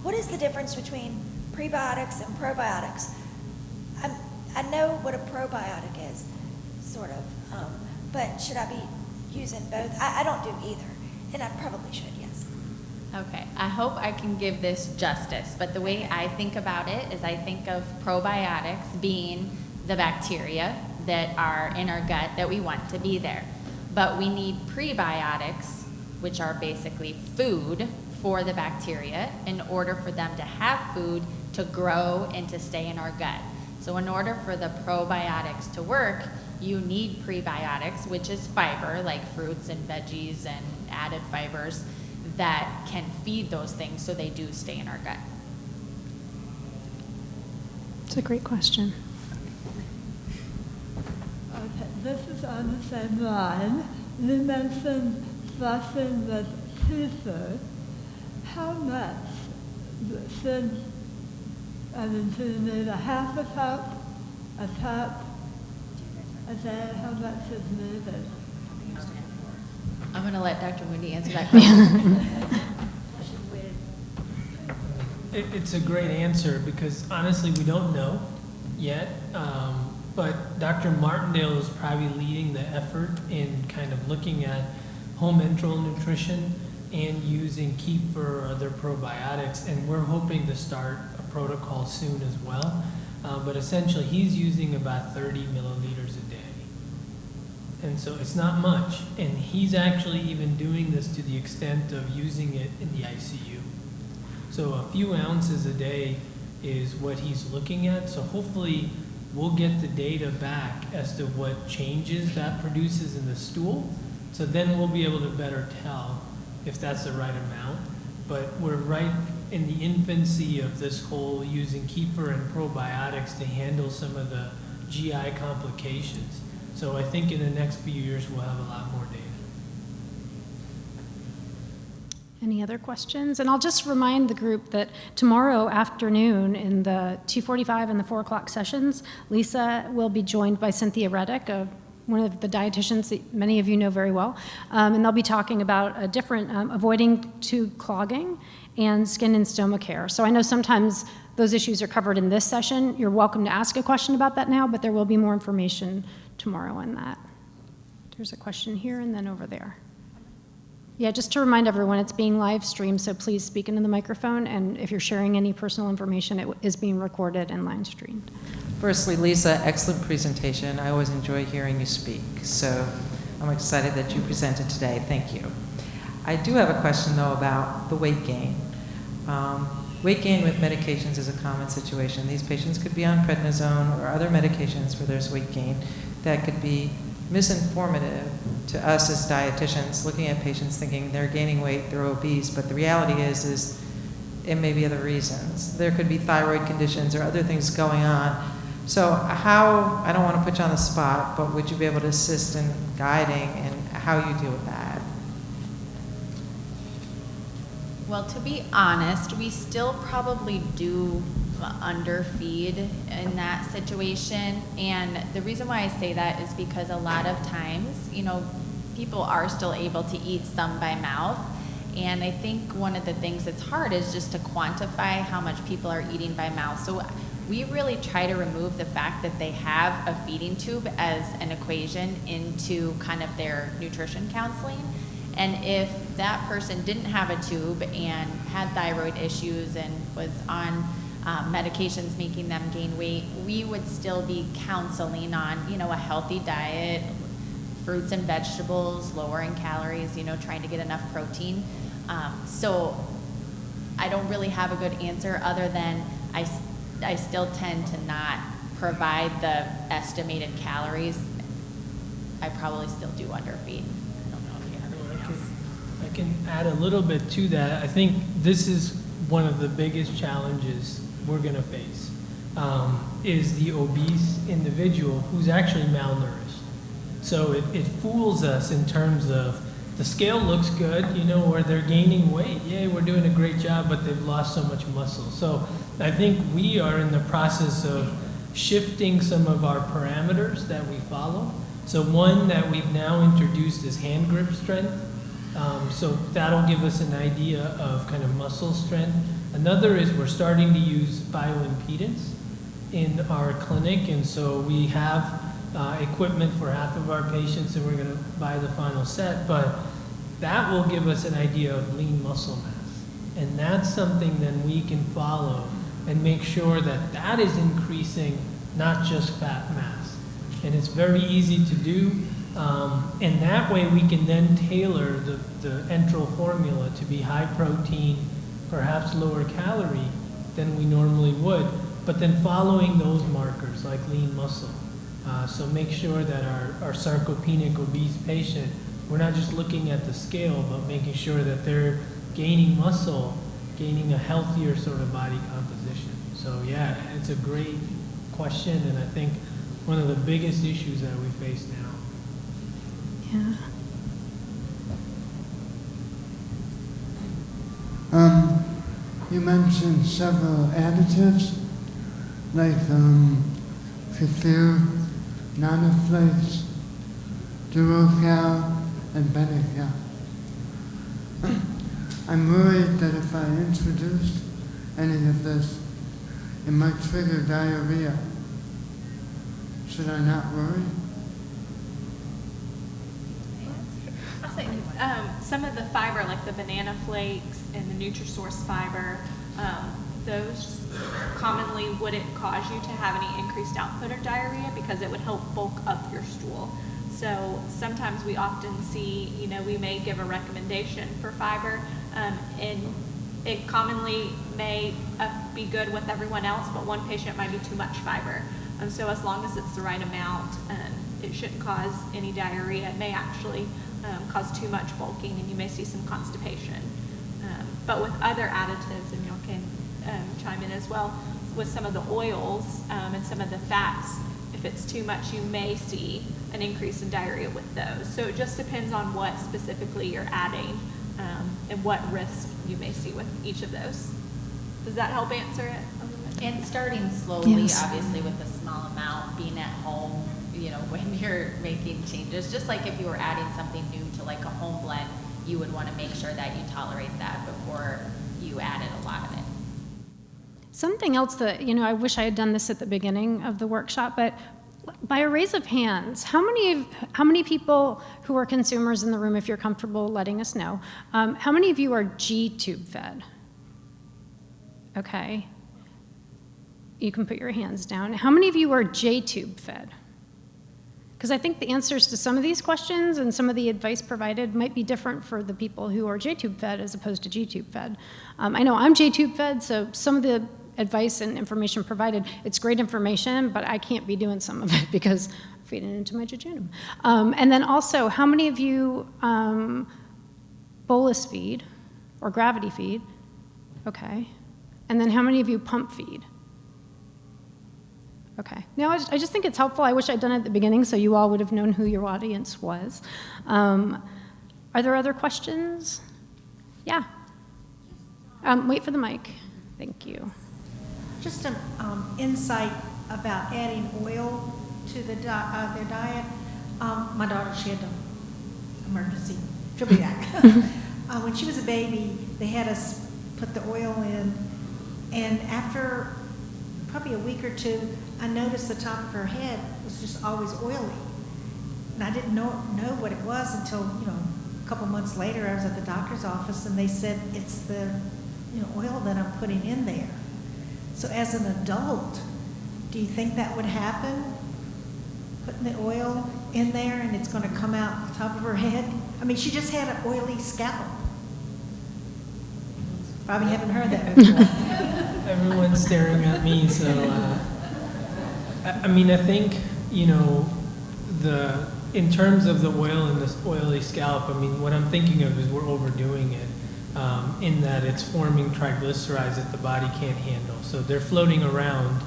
What is the difference between prebiotics and probiotics? I know what a probiotic is, sort of, but should I be using both? I don't do either, and I probably should, yes. Okay, I hope I can give this justice, but the way I think about it is I think of probiotics being the bacteria that are in our gut that we want to be there. But we need prebiotics, which are basically food for the bacteria, in order for them to have food to grow and to stay in our gut. So in order for the probiotics to work, you need prebiotics, which is fiber, like fruits and veggies and added fibers that can feed those things so they do stay in our gut. It's a great question. Okay, this is on the same line. You mentioned flushing with seafood. How much should, do you need a half a cup, a cup, a day? How much is needed? I'm going to let Dr. Mundi answer that question. It's a great answer because honestly we don't know yet, but Dr. Martindale is probably leading the effort in kind of looking at home enteral nutrition and using kefir or other probiotics, and we're hoping to start a protocol soon as well. But essentially he's using about 30 milliliters a day. And And so it's not much. And he's actually even doing this to the extent of using it in the ICU. So a few ounces a day is what he's looking at. So hopefully we'll get the data back as to what changes that produces in the stool. So then we'll be able to better tell if that's the right amount. But we're right in the infancy of this whole using kefir and probiotics to handle some of the GI complications. So I think in the next few years we'll have a lot more data. Any other questions? And I'll just remind the group that tomorrow afternoon in the 2:45 and the 4 o'clock sessions, Lisa will be joined by Cynthia Reddick, one of the dietitians that many of you know very well, and they'll be talking about a different, avoiding tube clogging and skin and stoma care. So I know sometimes those issues are covered in this session. You're welcome to ask a question about that now, but there will be more information tomorrow on that. There's a question here and then over there. Yeah, just to remind everyone, it's being live streamed, so please speak into the microphone, and if you're sharing any personal information, it is being recorded and live streamed. Firstly, Lisa, excellent presentation. I always enjoy hearing you speak, so I'm excited that you presented today. Thank you. I do have a question, though, about the weight gain. Weight gain with medications is a common situation. These patients could be on prednisone or other medications where there's weight gain that could be misinformative to us as dietitians, looking at patients thinking they're gaining weight, they're obese, but the reality is it may be other reasons. There could be thyroid conditions or other things going on. So how, I don't want to put you on the spot, but would you be able to assist in guiding and how you deal with that? Well, to be honest, we still probably do underfeed in that situation. And the reason why I say that is because a lot of times, you know, people are still able to eat some by mouth. And I think one of the things that's hard is just to quantify how much people are eating by mouth. So we really try to remove the fact that they have a feeding tube as an equation into kind of their nutrition counseling. And if that person didn't have a tube and had thyroid issues and was on medications making them gain weight, we would still be counseling on, you know, a healthy diet, fruits and vegetables, lowering calories, you know, trying to get enough protein. So I don't really have a good answer other than I still tend to not provide the estimated calories. I probably still do underfeed. I don't know if you have anything else. I can add a little bit to that. I think this is one of the biggest challenges we're going to face, is the obese individual who's actually malnourished. So it fools us in terms of the scale looks good, you know, or they're gaining weight. Yay, we're doing a great job, but they've lost so much muscle. So I think we are in the process of shifting some of our parameters that we follow. So one that we've now introduced is hand grip strength. So that'll give us an idea of kind of muscle strength. Another is we're starting to use bioimpedance in our clinic, and so we have equipment for half of our patients, and we're going to buy the final set, but that will give us an idea of lean muscle mass. And that's something then we can follow and make sure that that is increasing, not just fat mass. And it's very easy to do, and that way we can then tailor the enteral formula to be high protein, perhaps lower calorie than we normally would, but then following those markers like lean muscle. So make sure that our sarcopenic obese patient, we're not just looking at the scale, but making sure that they're gaining muscle, gaining a healthier sort of body composition. So yeah, it's a great question, and I think one of the biggest issues that we face now. Yeah. You mentioned several additives like kefir, nanoflakes, durocal, and benecal. I'm worried that if I introduce any of this, it might trigger diarrhea. Should I not worry? I'll say, some of the fiber, like the banana flakes and the Nutrisource fiber, those commonly wouldn't cause you to have any increased output of diarrhea because it would help bulk up your stool. So sometimes we often see, we may give a recommendation for fiber, and it commonly may be good with everyone else, but one patient might be too much fiber. And so as long as it's the right amount, it shouldn't cause any diarrhea. It may actually cause too much bulking, and you may see some constipation. But with other additives, and y'all can chime in as well, with some of the oils and some of the fats, if it's too much, you may see an increase in diarrhea with those. So it just depends on what specifically you're adding and what risk you may see with each of those. Does that help answer it? And starting slowly, Yes. obviously with a small amount, being at home, when you're making changes, just like if you were adding something new to like a home blend, you would want to make sure that you tolerate that before you added a lot of it. Something else that, I wish I had done this at the beginning of the workshop, but by a raise of hands, how many people who are consumers in the room, if you're comfortable letting us know, how many of you are G-tube fed? Okay. You can put your hands down. How many of you are J-tube fed? Because I think the answers to some of these questions and some of the advice provided might be different for the people who are J-tube fed as opposed to G-tube fed. I know I'm J-tube fed, so some of the advice and information provided, it's great information, but I can't be doing some of it because I'm feeding it into my jejunum. And then also, how many of you bolus feed or gravity feed? Okay. And then how many of you pump feed? Okay. Now, I just think it's helpful. I wish I'd done it at the beginning so you all would have known who your audience was. Are there other questions? Yeah. Wait for the mic. Thank you. Just an insight about adding oil to their diet. My daughter, she had an emergency. She'll be back. When she was a baby, they had us put the oil in, and after probably a week or two, I noticed the top of her head was just always oily. And I didn't know what it was until, a couple months later, I was at the doctor's office and they said, it's the oil that I'm putting in there. So as an adult, do you think that would happen? Putting the oil in there and it's going to come out the top of her head? I mean, she just had an oily scalp. Probably haven't heard that before. Everyone's staring at me, so I think in terms of the oil and this oily scalp, what I'm thinking of is we're overdoing it in that it's forming triglycerides that the body can't handle, so they're floating around.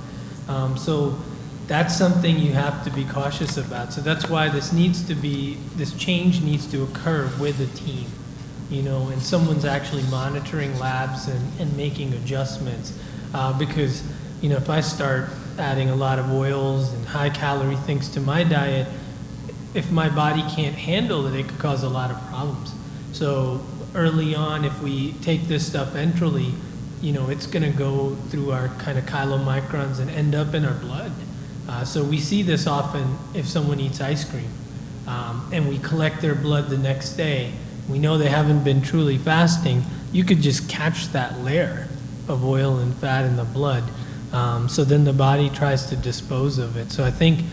So that's something you have to be cautious about. So that's why this change needs to occur with a team. And someone's actually monitoring labs and making adjustments. Because, if I start adding a lot of oils and high-calorie things to my diet, if my body can't handle it, it could cause a lot of problems. So early on, if we take this stuff enterally, it's going to go through our kind of chylomicrons and end up in our blood. So we see this often if someone eats ice cream and we collect their blood the next day. We know they haven't been truly fasting. You could just catch that layer of oil and fat in the blood. So then the body tries to dispose of it. So I think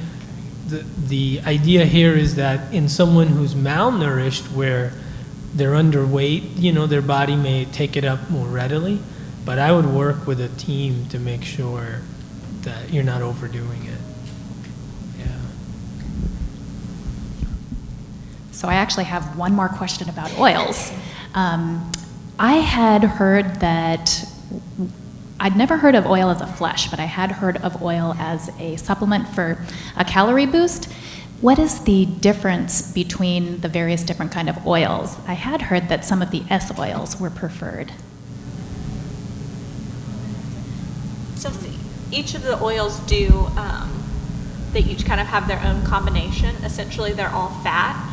the idea here is that in someone who's malnourished, where they're underweight, their body may take it up more readily. But I would work with a team to make sure that you're not overdoing it. So I actually have one more question about oils. I had heard that, I'd never heard of oil as a flush, but I had heard of oil as a supplement for a calorie boost. What is the difference between the various different kind of oils? I had heard that some of the S oils were preferred. So each of the oils they each kind of have their own combination. Essentially, they're all fat.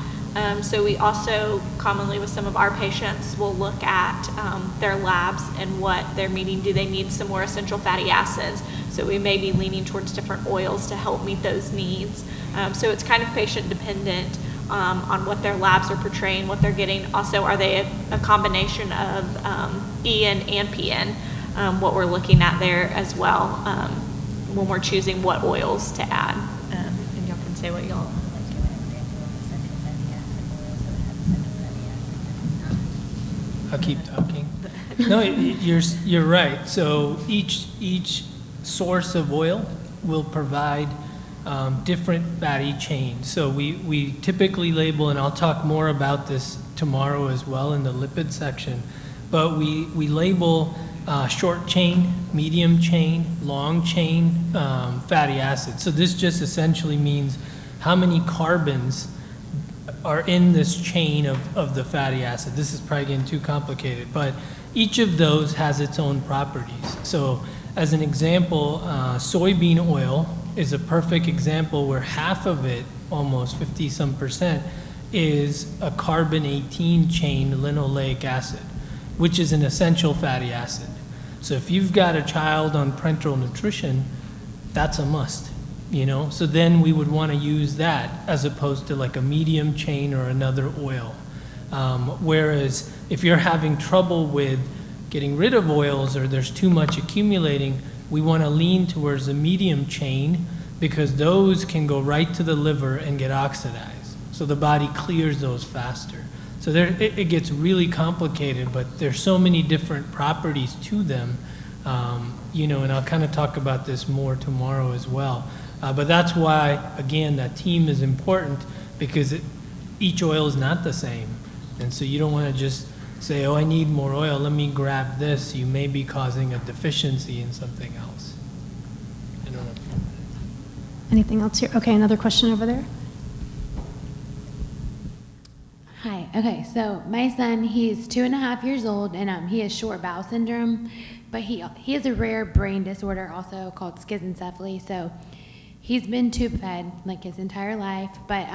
So we also commonly with some of our patients will look at their labs and what they're needing. Do they need some more essential fatty acids? So we may be leaning towards different oils to help meet those needs. So it's kind of patient dependent on what their labs are portraying, what they're getting. Also, are they a combination of EN and PN? What we're looking at there as well when we're choosing what oils to add. And y'all can say what y'all I'll keep talking. No, you're right. So each source of oil will provide different fatty chains. So we typically label, and I'll talk more about this tomorrow as well in the lipid section, but we label short chain, medium chain, long chain fatty acids. So this just essentially means how many carbons are in this chain of the fatty acid. This is probably getting too complicated, but each of those has its own properties. So as an example, soybean oil is a perfect example where half of it, almost 50-some%, is a carbon 18 chain linoleic acid, which is an essential fatty acid. So if you've got a child on parenteral nutrition, that's a must, you know? So then we would want to use that as opposed to like a medium chain or another oil. Whereas if you're having trouble with getting rid of oils or there's too much accumulating, we want to lean towards the medium chain because those can go right to the liver and get oxidized. So the body clears those faster. So it gets really complicated, but there's so many different properties to them, you know, and I'll kind of talk about this more tomorrow as well. But that's why, again, that team is important because each oil is not the same. And so you don't want to just say, oh, I need more oil, let me grab this. You may be causing a deficiency in something else. I don't know. Anything else here? Okay, another question over there. Hi, okay, so my son, he's 2.5 years old, and he has short bowel syndrome, but he has a rare brain disorder also called schizencephaly, so he's been tube fed like his entire life, but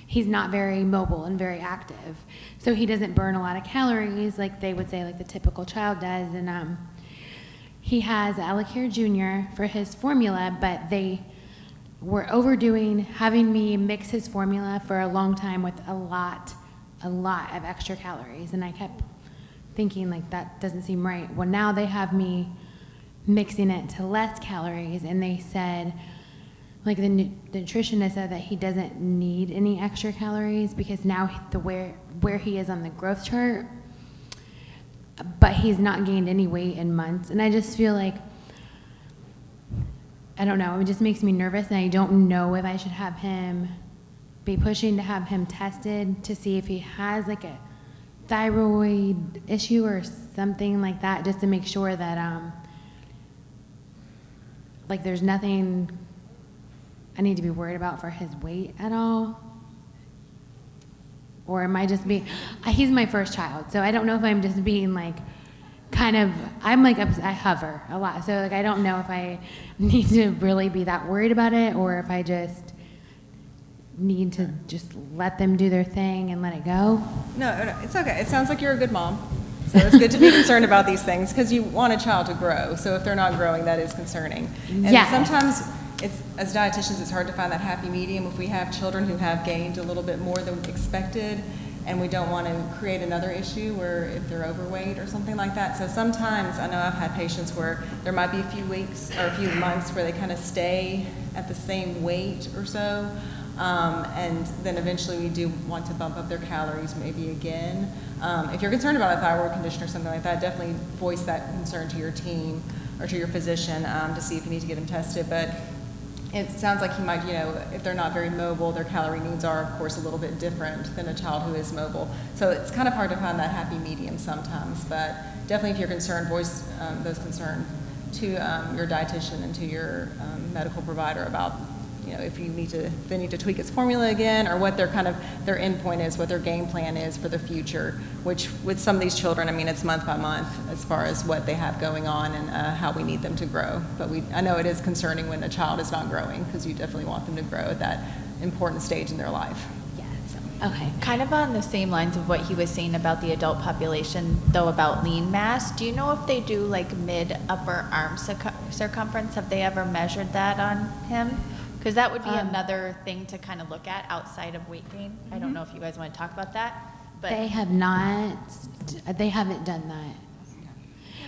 he's not very mobile and very active, so he doesn't burn a lot of calories like they would say like the typical child does, and he has Alyssa Jr. for his formula, but they were overdoing having me mix his formula for a long time with a lot of extra calories, and I kept thinking like that doesn't seem right. Well, now they have me mixing it to less calories, and they said, like the nutritionist said that he doesn't need any extra calories because now where he is on the growth chart, but he's not gained any weight in months, and I just feel like, I don't know, it just makes me nervous, and I don't know if I should have him be pushing to have him tested to see if he has like a thyroid issue or something like that, just to make sure that like there's nothing I need to be worried about for his weight at all. Or am I just being, he's my first child, so I don't know if I'm just being like, kind of, I'm like, I hover a lot, so like I don't know if I need to really be that worried about it or if I just need to just let them do their thing and let it go. No, it's okay. It sounds like you're a good mom. So it's good to be concerned about these things because you want a child to grow. So if they're not growing, that is concerning. And yes. Sometimes as dietitians, it's hard to find that happy medium if we have children who have gained a little bit more than expected, and we don't want to create another issue where if they're overweight or something like that. So sometimes I know I've had patients where there might be a few weeks or a few months where they kind of stay at the same weight or so, and then eventually we do want to bump up their calories maybe again. If you're concerned about a thyroid condition or something like that, definitely voice that concern to your team or to your physician to see if you need to get them tested. But it sounds like he might, you know, if they're not very mobile, their calorie needs are, of course, a little bit different than a child who is mobile. So it's kind of hard to find that happy medium sometimes, but definitely if you're concerned, voice those concerns to your dietitian and to your medical provider about, you know, if they need to tweak its formula again or what their end point is, what their game plan is for the future, which with some of these children, I mean, it's month by month as far as what they have going on and how we need them to grow. But I know it is concerning when a child is not growing because you definitely want them to grow at that important stage in their life. Yes. Okay. Kind of on the same lines of what he was saying about the adult population, though, about lean mass, do you know if they do like mid-upper arm circumference? Have they ever measured that on him? Because that would be another thing to kind of look at outside of weight gain. Mm-hmm. I don't know if you guys want to talk about that. But they haven't done that.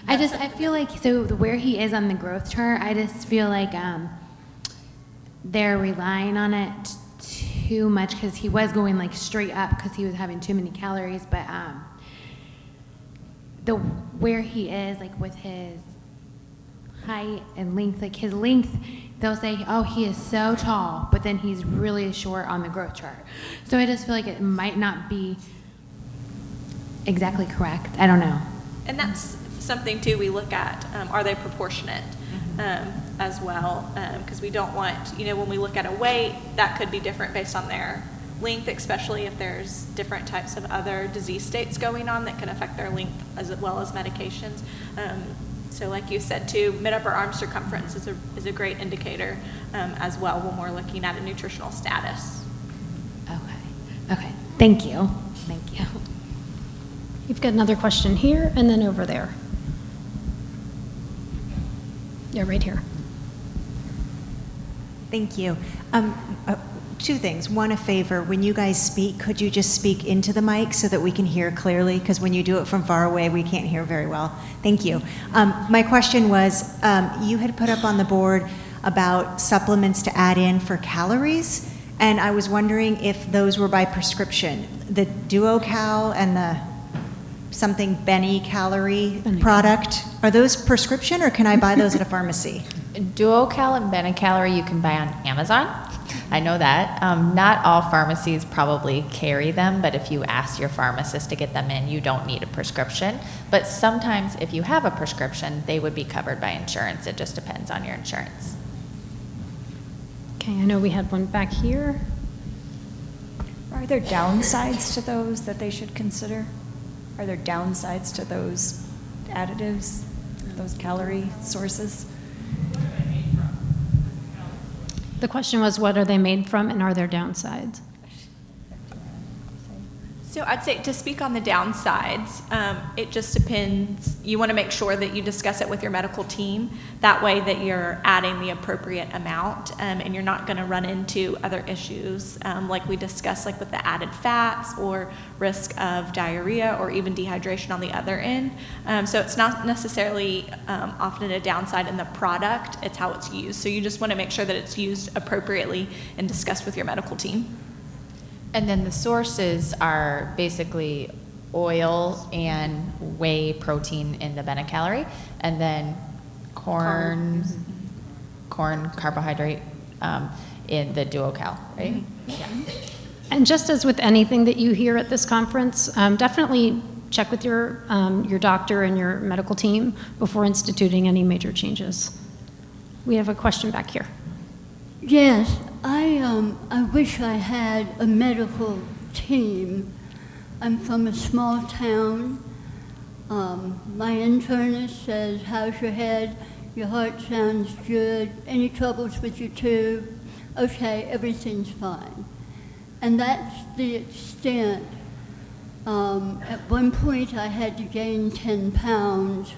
I feel like, so where he is on the growth chart, I just feel like they're relying on it too much because he was going like straight up because he was having too many calories, but the where he is, like with his height and length, like his length, they'll say, oh, he is so tall, but then he's really short on the growth chart. So I just feel like it might not be exactly correct. I don't know. And that's something too we look at, are they proportionate as well? Because we don't want, when we look at a weight, that could be different based on their length, especially if there's different types of other disease states going on that can affect their length as well as medications. So like you said too, mid-upper arm circumference is a great indicator as well when we're looking at a nutritional status. Okay, thank you. Thank you. You've got another question here and then over there. Yeah, right here. Thank you. Two things. One, a favor. When you guys speak, could you just speak into the mic so that we can hear clearly? Because when you do it from far away, we can't hear very well. Thank you. My question was, you had put up on the board about supplements to add in for calories, and I was wondering if those were by prescription. The DuoCal and the something Benny calorie product, are those prescription or can I buy those at a pharmacy? DuoCal and Benacalorie you can buy on Amazon. I know that. Not all pharmacies probably carry them, but if you ask your pharmacist to get them in, you don't need a prescription. But sometimes if you have a prescription, they would be covered by insurance. It just depends on your insurance. Okay, I know we had one back here. Are there downsides to those that they should consider? Are there downsides to those additives, those calorie sources? The question was, what are they made from and are there downsides? So I'd say to speak on the downsides, it just depends. You want to make sure that you discuss it with your medical team. That way that you're adding the appropriate amount and you're not going to run into other issues like we discussed, like with the added fats or risk of diarrhea or even dehydration on the other end. So it's not necessarily often a downside in the product, it's how it's used. So you just want to make sure that it's used appropriately and discussed with your medical team. And then the sources are basically oil and whey protein in the Benacalorie, and then corn carbohydrate in the DuoCal, right? Mm-hmm. Yeah. And just as with anything that you hear at this conference, definitely check with your doctor and your medical team before instituting any major changes. We have a question back here. Yes, I wish I had a medical team. I'm from a small town. My internist says, how's your head? Your heart sounds good. Any troubles with your tube? Okay, everything's fine. And that's the extent. At one point I had to gain 10 pounds,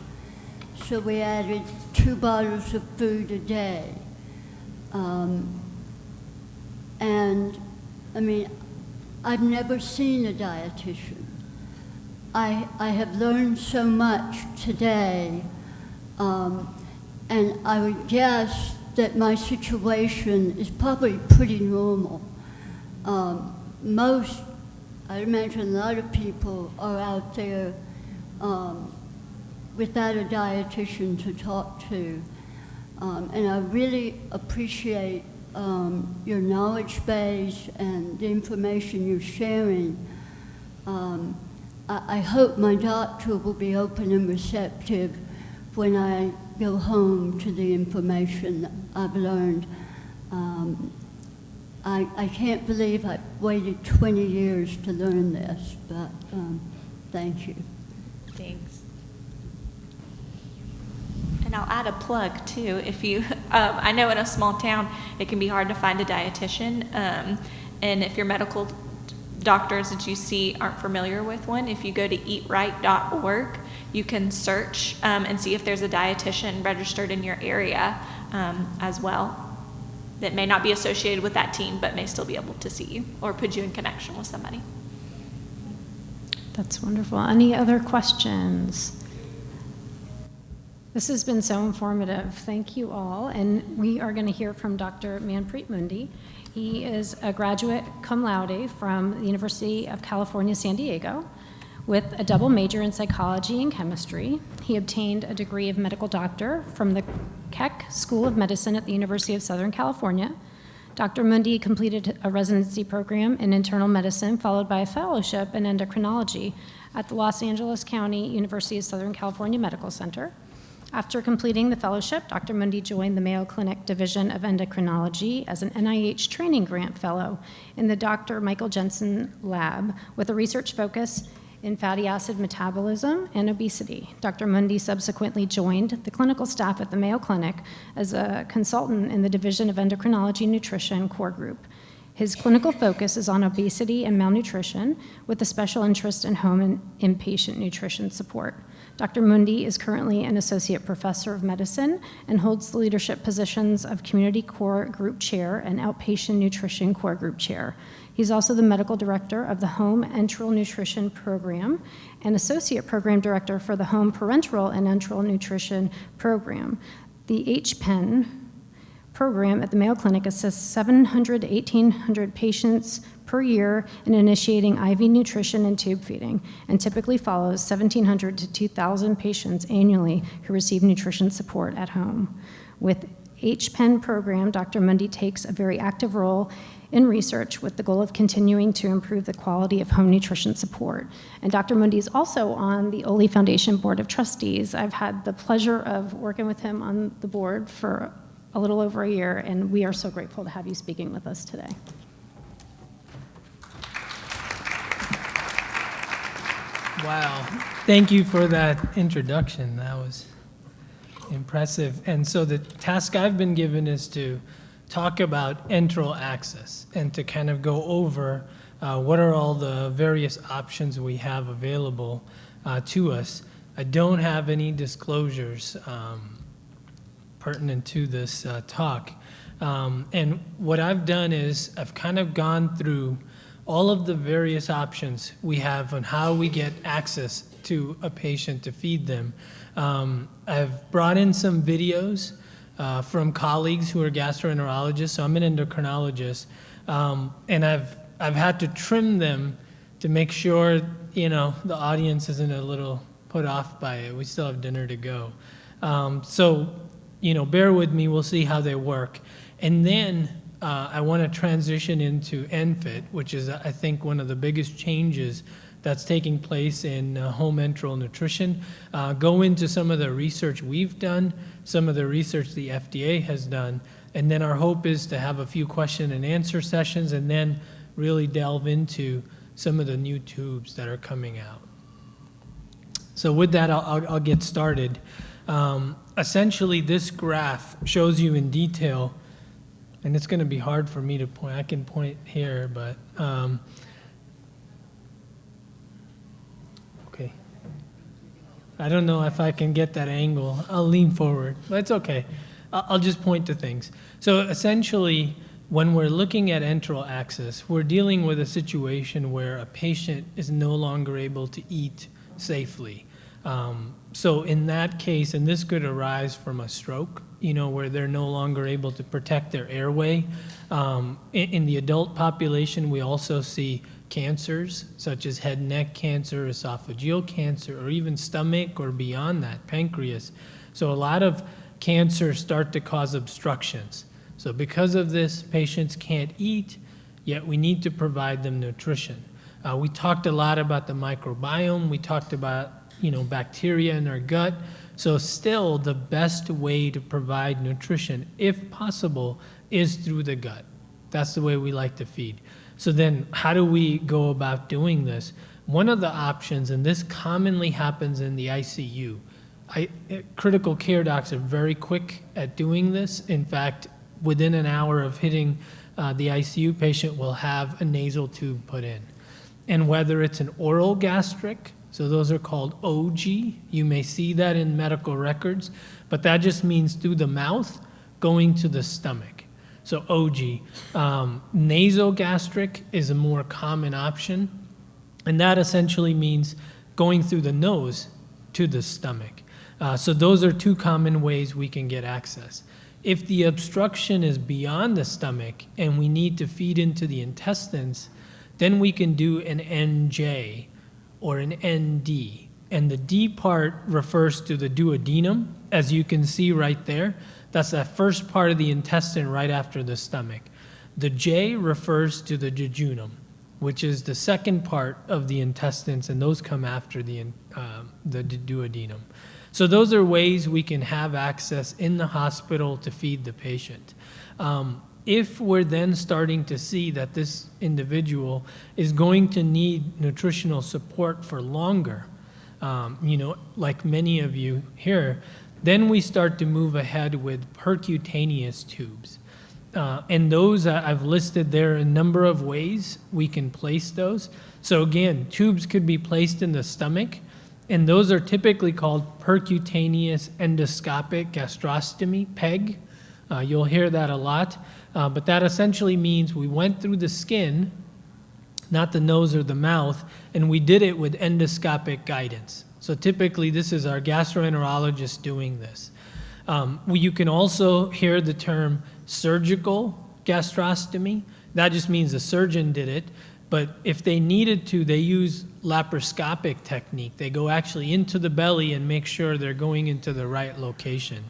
so we added 2 bottles of food a day. And I mean, I've never seen a dietitian. I have learned so much today, and I would guess that my situation is probably pretty normal. I imagine a lot of people are out there without a dietitian to talk to. And I really appreciate your knowledge base and the information you're sharing. I hope my doctor will be open and receptive when I go home to the information that I've learned. I can't believe I've waited 20 years to learn this, but thank you. Thanks. And I'll add a plug too. If you, I know in a small town it can be hard to find a dietitian, and if your medical doctors that you see aren't familiar with one, if you go to eatright.org, you can search and see if there's a dietitian registered in your area as well that may not be associated with that team but may still be able to see you or put you in connection with somebody. That's wonderful. Any other questions? This has been so informative. Thank you all. And we are going to hear from Dr. Manpreet Mundi. He is a graduate cum laude from the University of California, San Diego, With a double major in psychology and chemistry, he obtained a degree of medical doctor from the Keck School of Medicine at the University of Southern California. Dr. Mundi completed a residency program in internal medicine, followed by a fellowship in endocrinology at the Los Angeles County University of Southern California Medical Center. After completing the fellowship, Dr. Mundi joined the Mayo Clinic Division of Endocrinology as an NIH training grant fellow in the Dr. Michael Jensen lab with a research focus in fatty acid metabolism and obesity. Dr. Mundi subsequently joined the clinical staff at the Mayo Clinic as a consultant in the Division of Endocrinology Nutrition core group. His clinical focus is on obesity and malnutrition with a special interest in home and inpatient nutrition support. Dr. Mundi is currently an associate professor of medicine and holds the leadership positions of community core group chair and outpatient nutrition core group chair. He's also the medical director of the Home Enteral Nutrition Program and associate program director for the Home Parenteral and Enteral Nutrition Program. The HPEN program at the Mayo Clinic assists 700 to 1,800 patients per year in initiating IV nutrition and tube feeding, and typically follows 1,700 to 2,000 patients annually who receive nutrition support at home. With HPEN program, Dr. Mundi takes a very active role in research with the goal of continuing to improve the quality of home nutrition support. And Dr. Mundi is also on the Oley Foundation Board of Trustees. I've had the pleasure of working with him on the board for a little over a year, and we are so grateful to have you speaking with us today. Wow. Thank you for that introduction. That was impressive. And so the task I've been given is to talk about enteral access and to kind of go over what are all the various options we have available to us. I don't have any disclosures pertinent to this talk. And what I've done is I've kind of gone through all of the various options we have on how we get access to a patient to feed them. I've brought in some videos from colleagues who are gastroenterologists, so I'm an endocrinologist, and I've had to trim them to make sure, you know, the audience isn't a little put off by it. We still have dinner to go. So, you know, bear with me, we'll see how they work. And then I want to transition into ENFIT, which is, I think, one of the biggest changes that's taking place in home enteral nutrition, go into some of the research we've done, some of the research the FDA has done, and then our hope is to have a few question and answer sessions and then really delve into some of the new tubes that are coming out. So with that, I'll get started. Essentially, this graph shows you in detail, and it's going to be hard for me to point. I can point here, but okay. I don't know if I can get that angle. I'll lean forward, but it's okay. I'll just point to things. So essentially, when we're looking at enteral access, we're dealing with a situation where a patient is no longer able to eat safely. So in that case, and this could arise from a stroke, you know, where they're no longer able to protect their airway. In the adult population, we also see cancers such as head and neck cancer, esophageal cancer, or even stomach or beyond that, pancreas. So a lot of cancers start to cause obstructions. So because of this, patients can't eat, yet we need to provide them nutrition. We talked a lot about the microbiome. We talked about, you know, bacteria in our gut. So still the best way to provide nutrition, if possible, is through the gut. That's the way we like to feed. So then how do we go about doing this? One of the options, and this commonly happens in the ICU, critical care docs are very quick at doing this. In fact, within an hour of hitting the ICU, patient will have a nasal tube put in. And whether it's an oral gastric, so those are called OG. You may see that in medical records, but that just means through the mouth going to the stomach. So OG. Nasogastric is a more common option, and that essentially means going through the nose to the stomach. So those are two common ways we can get access. If the obstruction is beyond the stomach and we need to feed into the intestines, then we can do an NJ, or an ND. And the D part refers to the duodenum, as you can see right there. That's that first part of the intestine right after the stomach. The J refers to the jejunum, which is the second part of the intestines, and those come after the duodenum. So those are ways we can have access in the hospital to feed the patient. If we're then starting to see that this individual is going to need nutritional support for longer, like many of you here, then we start to move ahead with percutaneous tubes. And those I've listed there a number of ways we can place those. So again, tubes could be placed in the stomach, and those are typically called percutaneous endoscopic gastrostomy, PEG. You'll hear that a lot, but that essentially means we went through the skin, not the nose or the mouth, and we did it with endoscopic guidance. So typically this is our gastroenterologist doing this. You can also hear the term surgical gastrostomy. That just means the surgeon did it, but if they needed to, they use laparoscopic technique. They go actually into the belly and make sure they're going into the right location.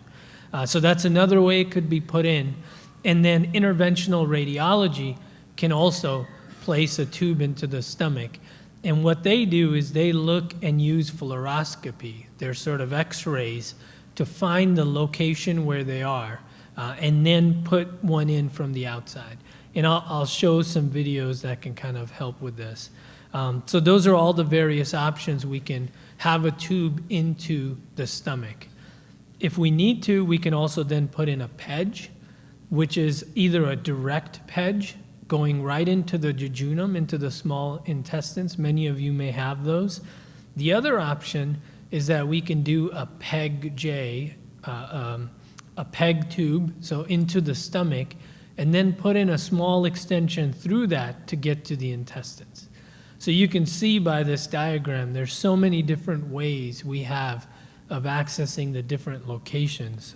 So that's another way it could be put in. And then interventional radiology can also place a tube into the stomach. And what they do is they look and use fluoroscopy. They're sort of x-rays to find the location where they are, and then put one in from the outside. And I'll show some videos that can kind of help with this. So those are all the various options we can have a tube into the stomach. If we need to, we can also then put in a PEG, which is either a direct PEG going right into the jejunum, into the small intestines. Many of you may have those. The other option is that we can do a PEG-J, a PEG tube, so into the stomach, and then put in a small extension through that to get to the intestines. So you can see by this diagram, there's so many different ways we have of accessing the different locations.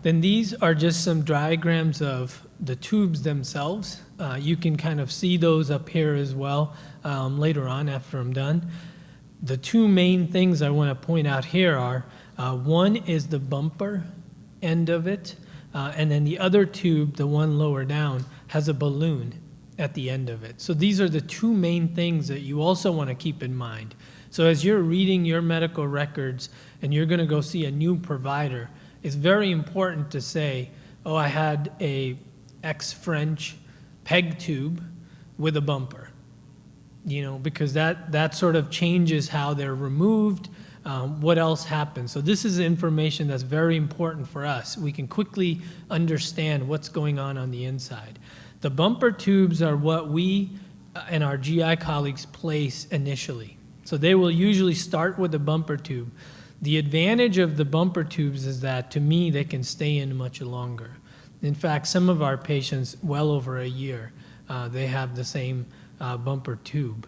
Then these are just some diagrams of the tubes themselves. You can kind of see those up here as well later on after I'm done. The two main things I want to point out here are, one is the bumper end of it, and then the other tube, the one lower down, has a balloon at the end of it. So these are the two main things that you also want to keep in mind. So as you're reading your medical records and you're going to go see a new provider, it's very important to say, oh, I had a ex-French PEG tube with a bumper, because that sort of changes how they're removed, what else happens. So this is information that's very important for us. We can quickly understand what's going on the inside. The bumper tubes are what we and our GI colleagues place initially. So they will usually start with a bumper tube. The advantage of the bumper tubes is that, to me, they can stay in much longer. In fact, some of our patients, well over a year, they have the same bumper tube.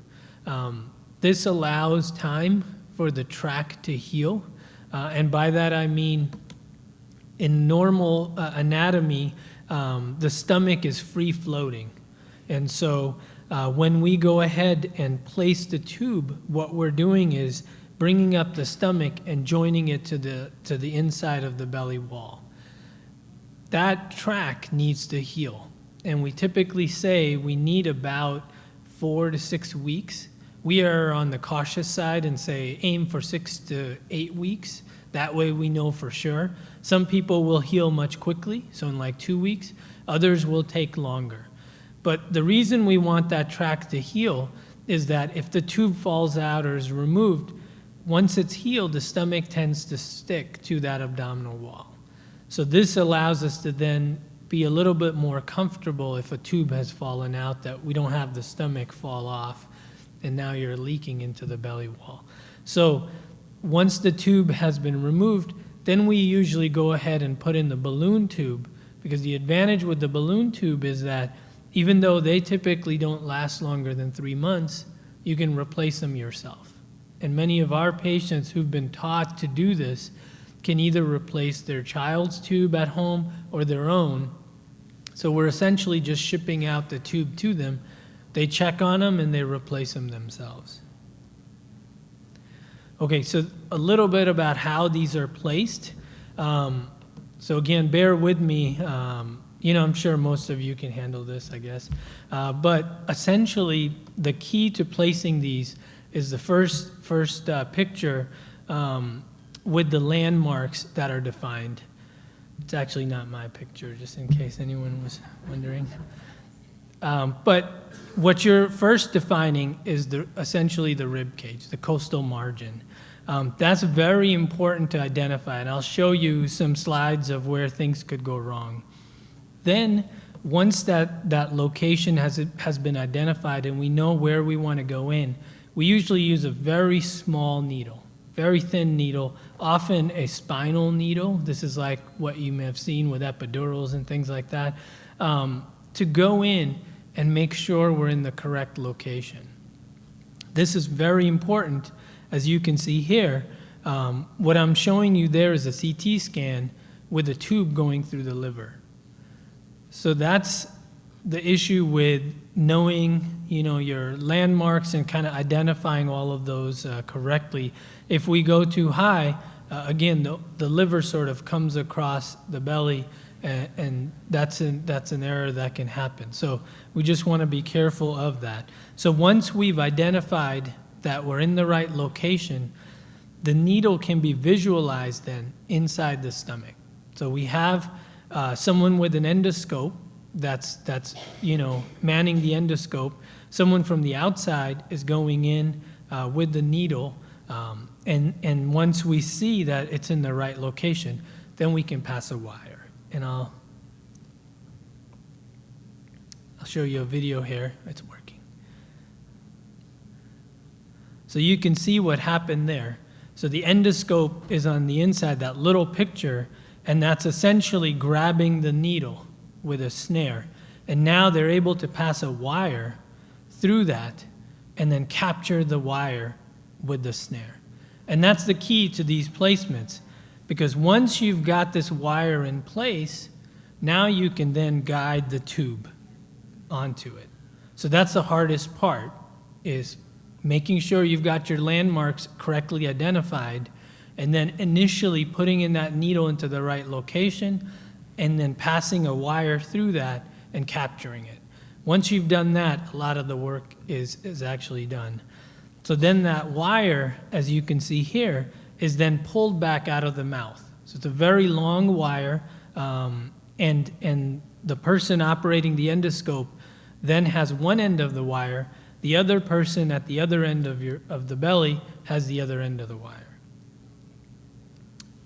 This allows time for the tract to heal. And by that I mean, in normal anatomy, the stomach is free floating. And so when we go ahead and place the tube, what we're doing is bringing up the stomach and joining it to the inside of the belly wall. That tract needs to heal. And we typically say we need about 4 to 6 weeks. We are on the cautious side and say aim for 6 to 8 weeks. That way we know for sure. Some people will heal much quickly, so in like 2 weeks. Others will take longer. But the reason we want that tract to heal is that if the tube falls out or is removed, once it's healed, the stomach tends to stick to that abdominal wall. So this allows us to then be a little bit more comfortable if a tube has fallen out, that we don't have the stomach fall off and now you're leaking into the belly wall. So once the tube has been removed, then we usually go ahead and put in the balloon tube, because the advantage with the balloon tube is that even though they typically don't last longer than 3 months, you can replace them yourself. And many of our patients who've been taught to do this can either replace their child's tube at home or their own. So we're essentially just shipping out the tube to them they check on them and they replace them themselves. Okay, so a little bit about how these are placed. So again, bear with me. I'm sure most of you can handle this, I guess. But essentially, the key to placing these is the first picture with the landmarks that are defined. It's actually not my picture, just in case anyone was wondering. But what you're first defining is essentially the rib cage, the coastal margin. That's very important to identify, and I'll show you some slides of where things could go wrong. Then, once that location has been identified and we know where we want to go in, we usually use a very small needle, very thin needle, often a spinal needle. This is like what you may have seen with epidurals and things like that, to go in and make sure we're in the correct location. This is very important. As you can see here, what I'm showing you there is a CT scan with a tube going through the liver. So that's the issue with knowing, your landmarks and kind of identifying all of those correctly. If we go too high, again, the liver sort of comes across the belly, and that's an error that can happen. So we just want to be careful of that. So once we've identified that we're in the right location, the needle can be visualized then inside the stomach. So we have someone with an endoscope that's manning the endoscope. Someone from the outside is going in with the needle, and once we see that it's in the right location, then we can pass a wire. And I'll show you a video here. It's working. So you can see what happened there. So the endoscope is on the inside, that little picture, and that's essentially grabbing the needle with a snare. And now they're able to pass a wire through that and then capture the wire with the snare. And that's the key to these placements, because once you've got this wire in place, now you can then guide the tube onto it. So that's the hardest part, is making sure you've got your landmarks correctly identified, and then initially putting in that needle into the right location, and then passing a wire through that and capturing it. Once you've done that, a lot of the work is actually done. So then that wire, as you can see here, is then pulled back out of the mouth. So it's a very long wire, and the person operating the endoscope then has one end of the wire. The other person at the other end of the belly has the other end of the wire.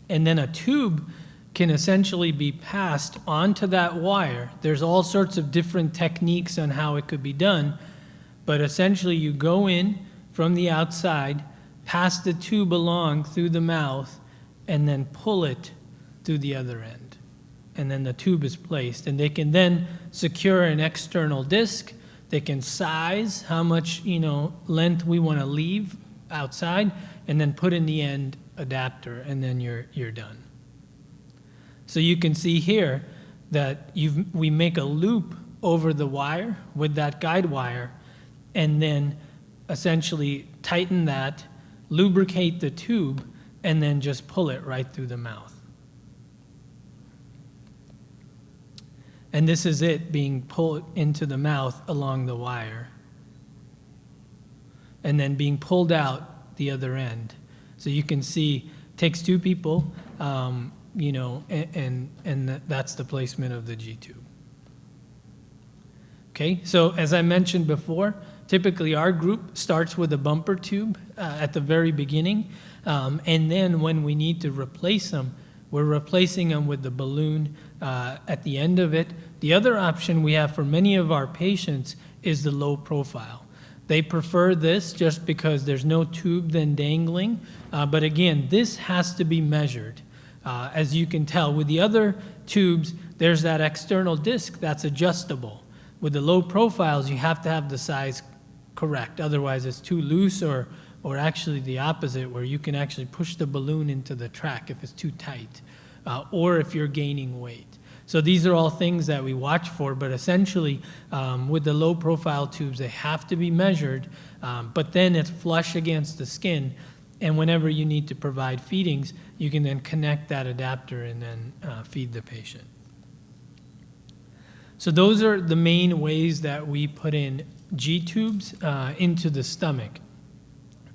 And then a tube can essentially be passed onto that wire. There's all sorts of different techniques on how it could be done, but essentially you go in from the outside, pass the tube along through the mouth, and then pull it through the other end. And then the tube is placed, and they can then secure an external disc. They can size how much length we want to leave outside, and then put in the end adapter, and then you're done. So you can see here that we make a loop over the wire with that guide wire, and then essentially tighten that, lubricate the tube, and then just pull it right through the mouth. And this is it being pulled into the mouth along the wire, and then being pulled out the other end. So you can see it takes two people, and that's the placement of the G-tube. Okay, so as I mentioned before, typically our group starts with a bumper tube at the very beginning, and then when we need to replace them, we're replacing them with the balloon at the end of it. The other option we have for many of our patients is the low profile. They prefer this just because there's no tube then dangling, but again, this has to be measured. As you can tell, with the other tubes, there's that external disc that's adjustable. With the low profiles, you have to have the size correct. Otherwise, it's too loose, or actually the opposite, where you can actually push the balloon into the track if it's too tight, or if you're gaining weight. So these are all things that we watch for, but essentially with the low profile tubes, they have to be measured, but then it's flush against the skin. And whenever you need to provide feedings, you can then connect that adapter and then feed the patient. So those are the main ways that we put in G-tubes into the stomach.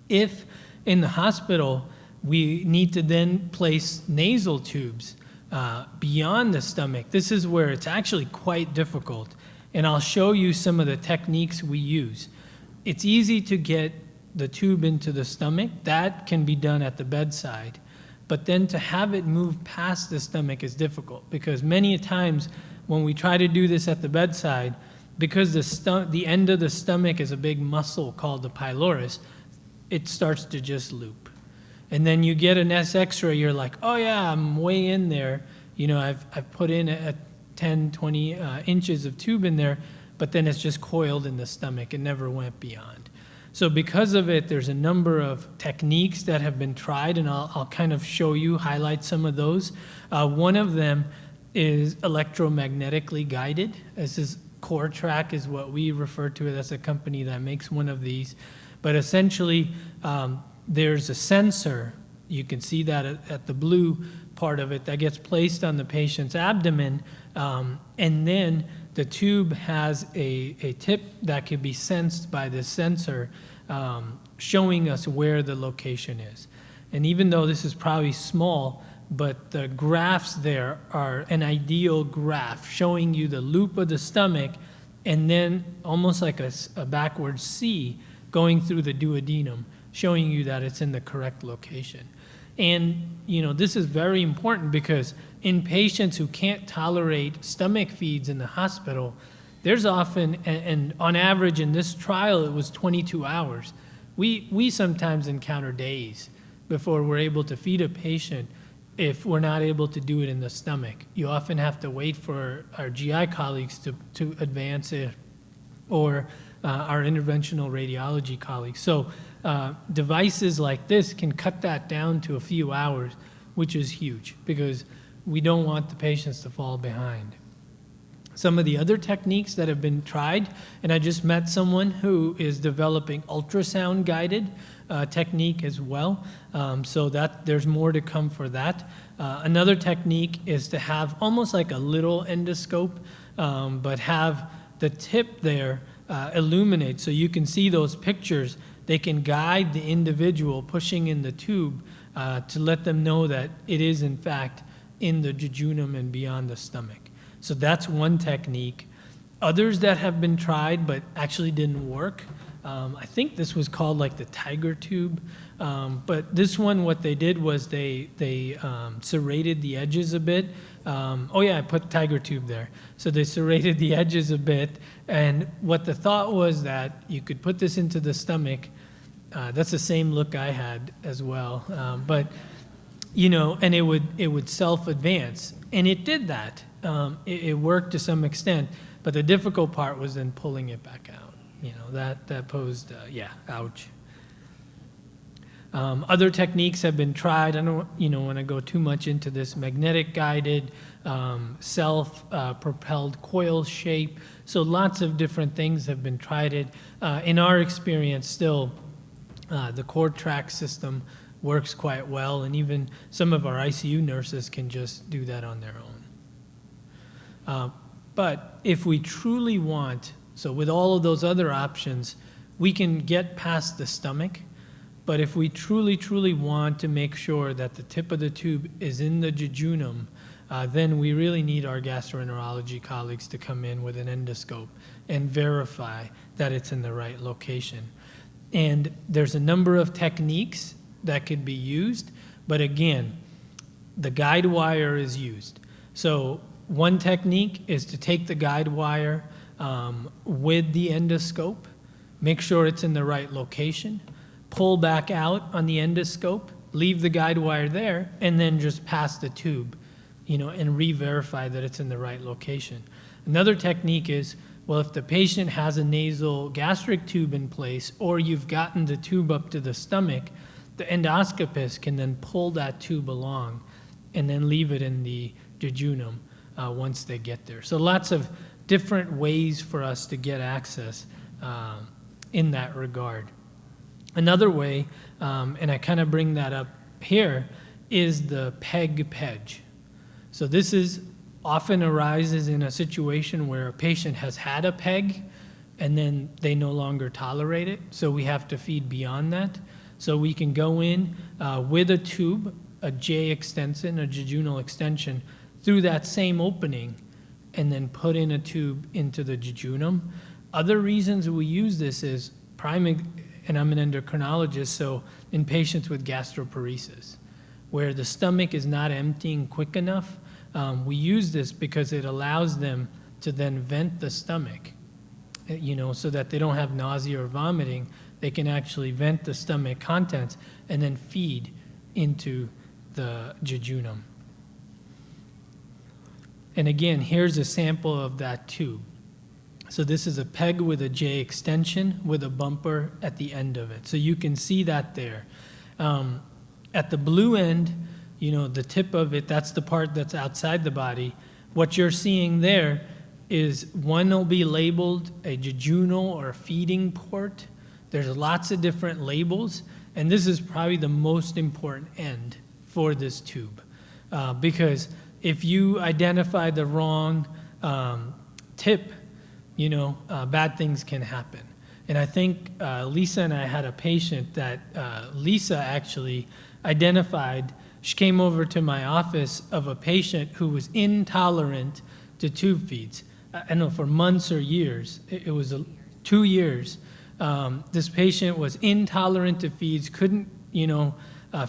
If in the hospital, we need to then place nasal tubes beyond the stomach, this is where it's actually quite difficult. And I'll show you some of the techniques we use. It's easy to get the tube into the stomach. That can be done at the bedside. But then to have it move past the stomach is difficult, because many times when we try to do this at the bedside, because the end of the stomach is a big muscle called the pylorus, it starts to just loop. And then you get an X-ray, you're like, oh yeah, I'm way in there. You know, I've put in a 10, 20 inches of tube in there, but then it's just coiled in the stomach. It never went beyond. So because of it, there's a number of techniques that have been tried, and I'll kind of show you, highlight some of those. One of them is electromagnetically guided. This is CoreTrack is what we refer to it. That's a company that makes one of these. But essentially, there's a sensor, you can see that at the blue part of it, that gets placed on the patient's abdomen, and then the tube has a tip that can be sensed by this sensor, showing us where the location is. And even though this is probably small, but the graphs there are an ideal graph showing you the loop of the stomach, and then almost like a backwards C going through the duodenum, showing you that it's in the correct location. And, you know, this is very important because in patients who can't tolerate stomach feeds in the hospital, there's often, and on average in this trial, it was 22 hours. We sometimes encounter days before we're able to feed a patient if we're not able to do it in the stomach. You often have to wait for our GI colleagues to advance it, or our interventional radiology colleagues. So devices like this can cut that down to a few hours, which is huge because we don't want the patients to fall behind. Some of the other techniques that have been tried, and I just met someone who is developing ultrasound guided technique as well, so that there's more to come for that. Another technique is to have almost like a little endoscope, but have the tip there illuminate so you can see those pictures. They can guide the individual pushing in the tube to let them know that it is in fact in the jejunum and beyond the stomach. So that's one technique. Others that have been tried but actually didn't work, I think this was called like the tiger tube, but this one, what they did was they serrated the edges a bit. Oh yeah, I put tiger tube there. So they serrated the edges a bit, and what the thought was that you could put this into the stomach. That's the same look I had as well, but you know, and it would self-advance, and it did that. It worked to some extent, but the difficult part was then pulling it back out. You know, that posed, ouch. Other techniques have been tried. I don't, want to go too much into this. Magnetic guided, self-propelled coil shape. So lots of different things have been tried. In our experience, still, the CoreTrack system works quite well, and even some of our ICU nurses can just do that on their own. But if we truly want, so with all of those other options, we can get past the stomach, but if we truly, truly want to make sure that the tip of the tube is in the jejunum, then we really need our gastroenterology colleagues to come in with an endoscope and verify that it's in the right location. And there's a number of techniques that could be used, but again, the guide wire is used. So one technique is to take the guide wire with the endoscope, make sure it's in the right location, pull back out on the endoscope, leave the guide wire there, and then just pass the tube, and re-verify that it's in the right location. Another technique is, well, if the patient has a nasal gastric tube in place, or you've gotten the tube up to the stomach, the endoscopist can then pull that tube along and then leave it in the jejunum. once they get there. So lots of different ways for us to get access in that regard. Another way, and I kind of bring that up here, is the PEG-PEG. So this is often arises in a situation where a patient has had a PEG and then they no longer tolerate it, so we have to feed beyond that. So we can go in with a tube, a J extension, a jejunal extension, through that same opening, and then put in a tube into the jejunum. Other reasons we use this is and I'm an endocrinologist, so in patients with gastroparesis, where the stomach is not emptying quick enough, we use this because it allows them to then vent the stomach, so that they don't have nausea or vomiting. They can actually vent the stomach contents and then feed into the jejunum. And again, here's a sample of that tube. So this is a PEG with a J extension with a bumper at the end of it. So you can see that there. At the blue end, the tip of it, that's the part that's outside the body. What you're seeing there is one will be labeled a jejunal or a feeding port. There's lots of different labels, and this is probably the most important end for this tube. Because if you identify the wrong tip, bad things can happen. And I think Lisa and I had a patient that Lisa actually identified. She came over to my office of a patient who was intolerant to tube feeds. I know for months or years. It was 2 years. This patient was intolerant to feeds, couldn't,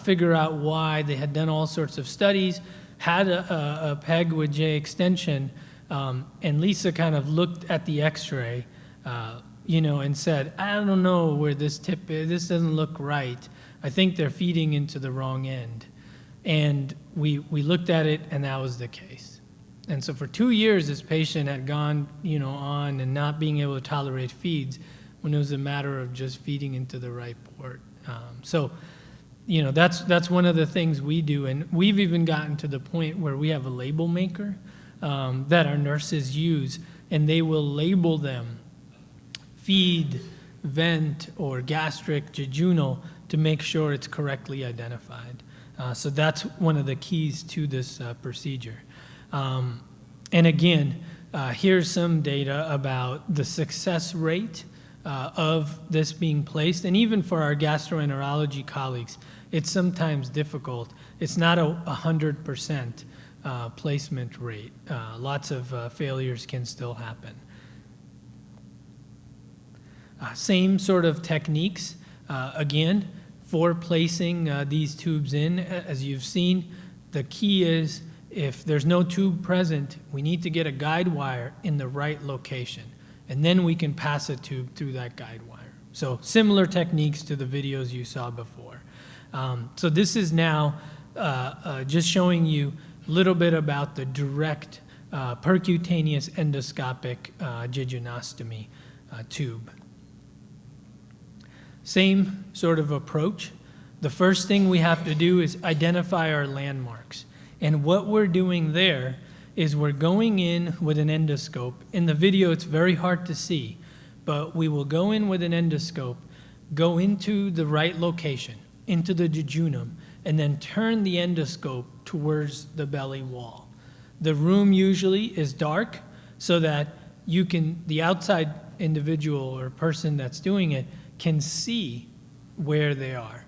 figure out why. They had done all sorts of studies, had a PEG with J extension, and Lisa kind of looked at the x-ray, and said, I don't know where this tip is. This doesn't look right. I think they're feeding into the wrong end. And we looked at it, and that was the case. And so for 2 years, this patient had gone, on and not being able to tolerate feeds when it was a matter of just feeding into the right port. That's one of the things we do. And we've even gotten to the point where we have a label maker that our nurses use, and they will label them feed, vent, or gastric, jejunal to make sure it's correctly identified. So that's one of the keys to this procedure. And again, here's some data about the success rate of this being placed. And even for our gastroenterology colleagues, it's sometimes difficult. It's not a 100% placement rate. Lots of failures can still happen. Same sort of techniques, again, for placing these tubes in. As you've seen, the key is if there's no tube present, we need to get a guide wire in the right location, and then we can pass a tube through that guide wire. So similar techniques to the videos you saw before. So this is now just showing you a little bit about the direct percutaneous endoscopic jejunostomy tube. Same sort of approach. The first thing we have to do is identify our landmarks. And what we're doing there is we're going in with an endoscope. In the video, it's very hard to see, but we will go in with an endoscope, go into the right location, into the jejunum, and then turn the endoscope towards the belly wall. The room usually is dark so that the outside individual or person that's doing it can see where they are.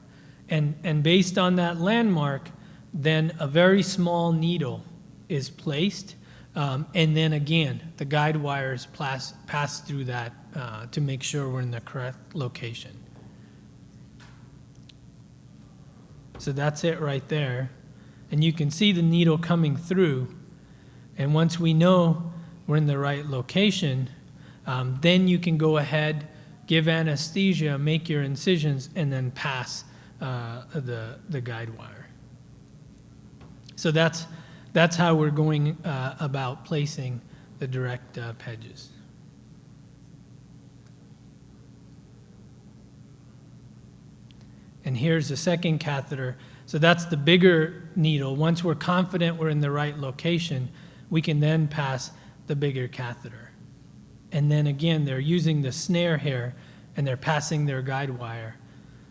And based on that landmark, then a very small needle is placed, and then again, the guide wires pass through that to make sure we're in the correct location. So that's it right there. And you can see the needle coming through, and once we know we're in the right location, then you can go ahead, give anesthesia, make your incisions, and then pass the guide wire. So that's how we're going about placing the direct PEGs. And here's the second catheter. So that's the bigger needle. Once we're confident we're in the right location, we can then pass the bigger catheter. And then again, they're using the snare here, and they're passing their guide wire.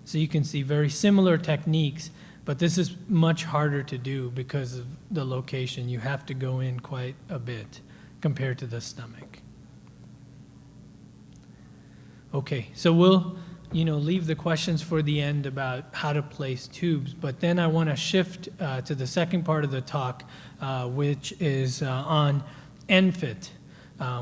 So you can see very similar techniques, but this is much harder to do because of the location. You have to go in quite a bit compared to the stomach. Okay, so we'll leave the questions for the end about how to place tubes, but then I want to shift to the second part of the talk, which is on ENFIT,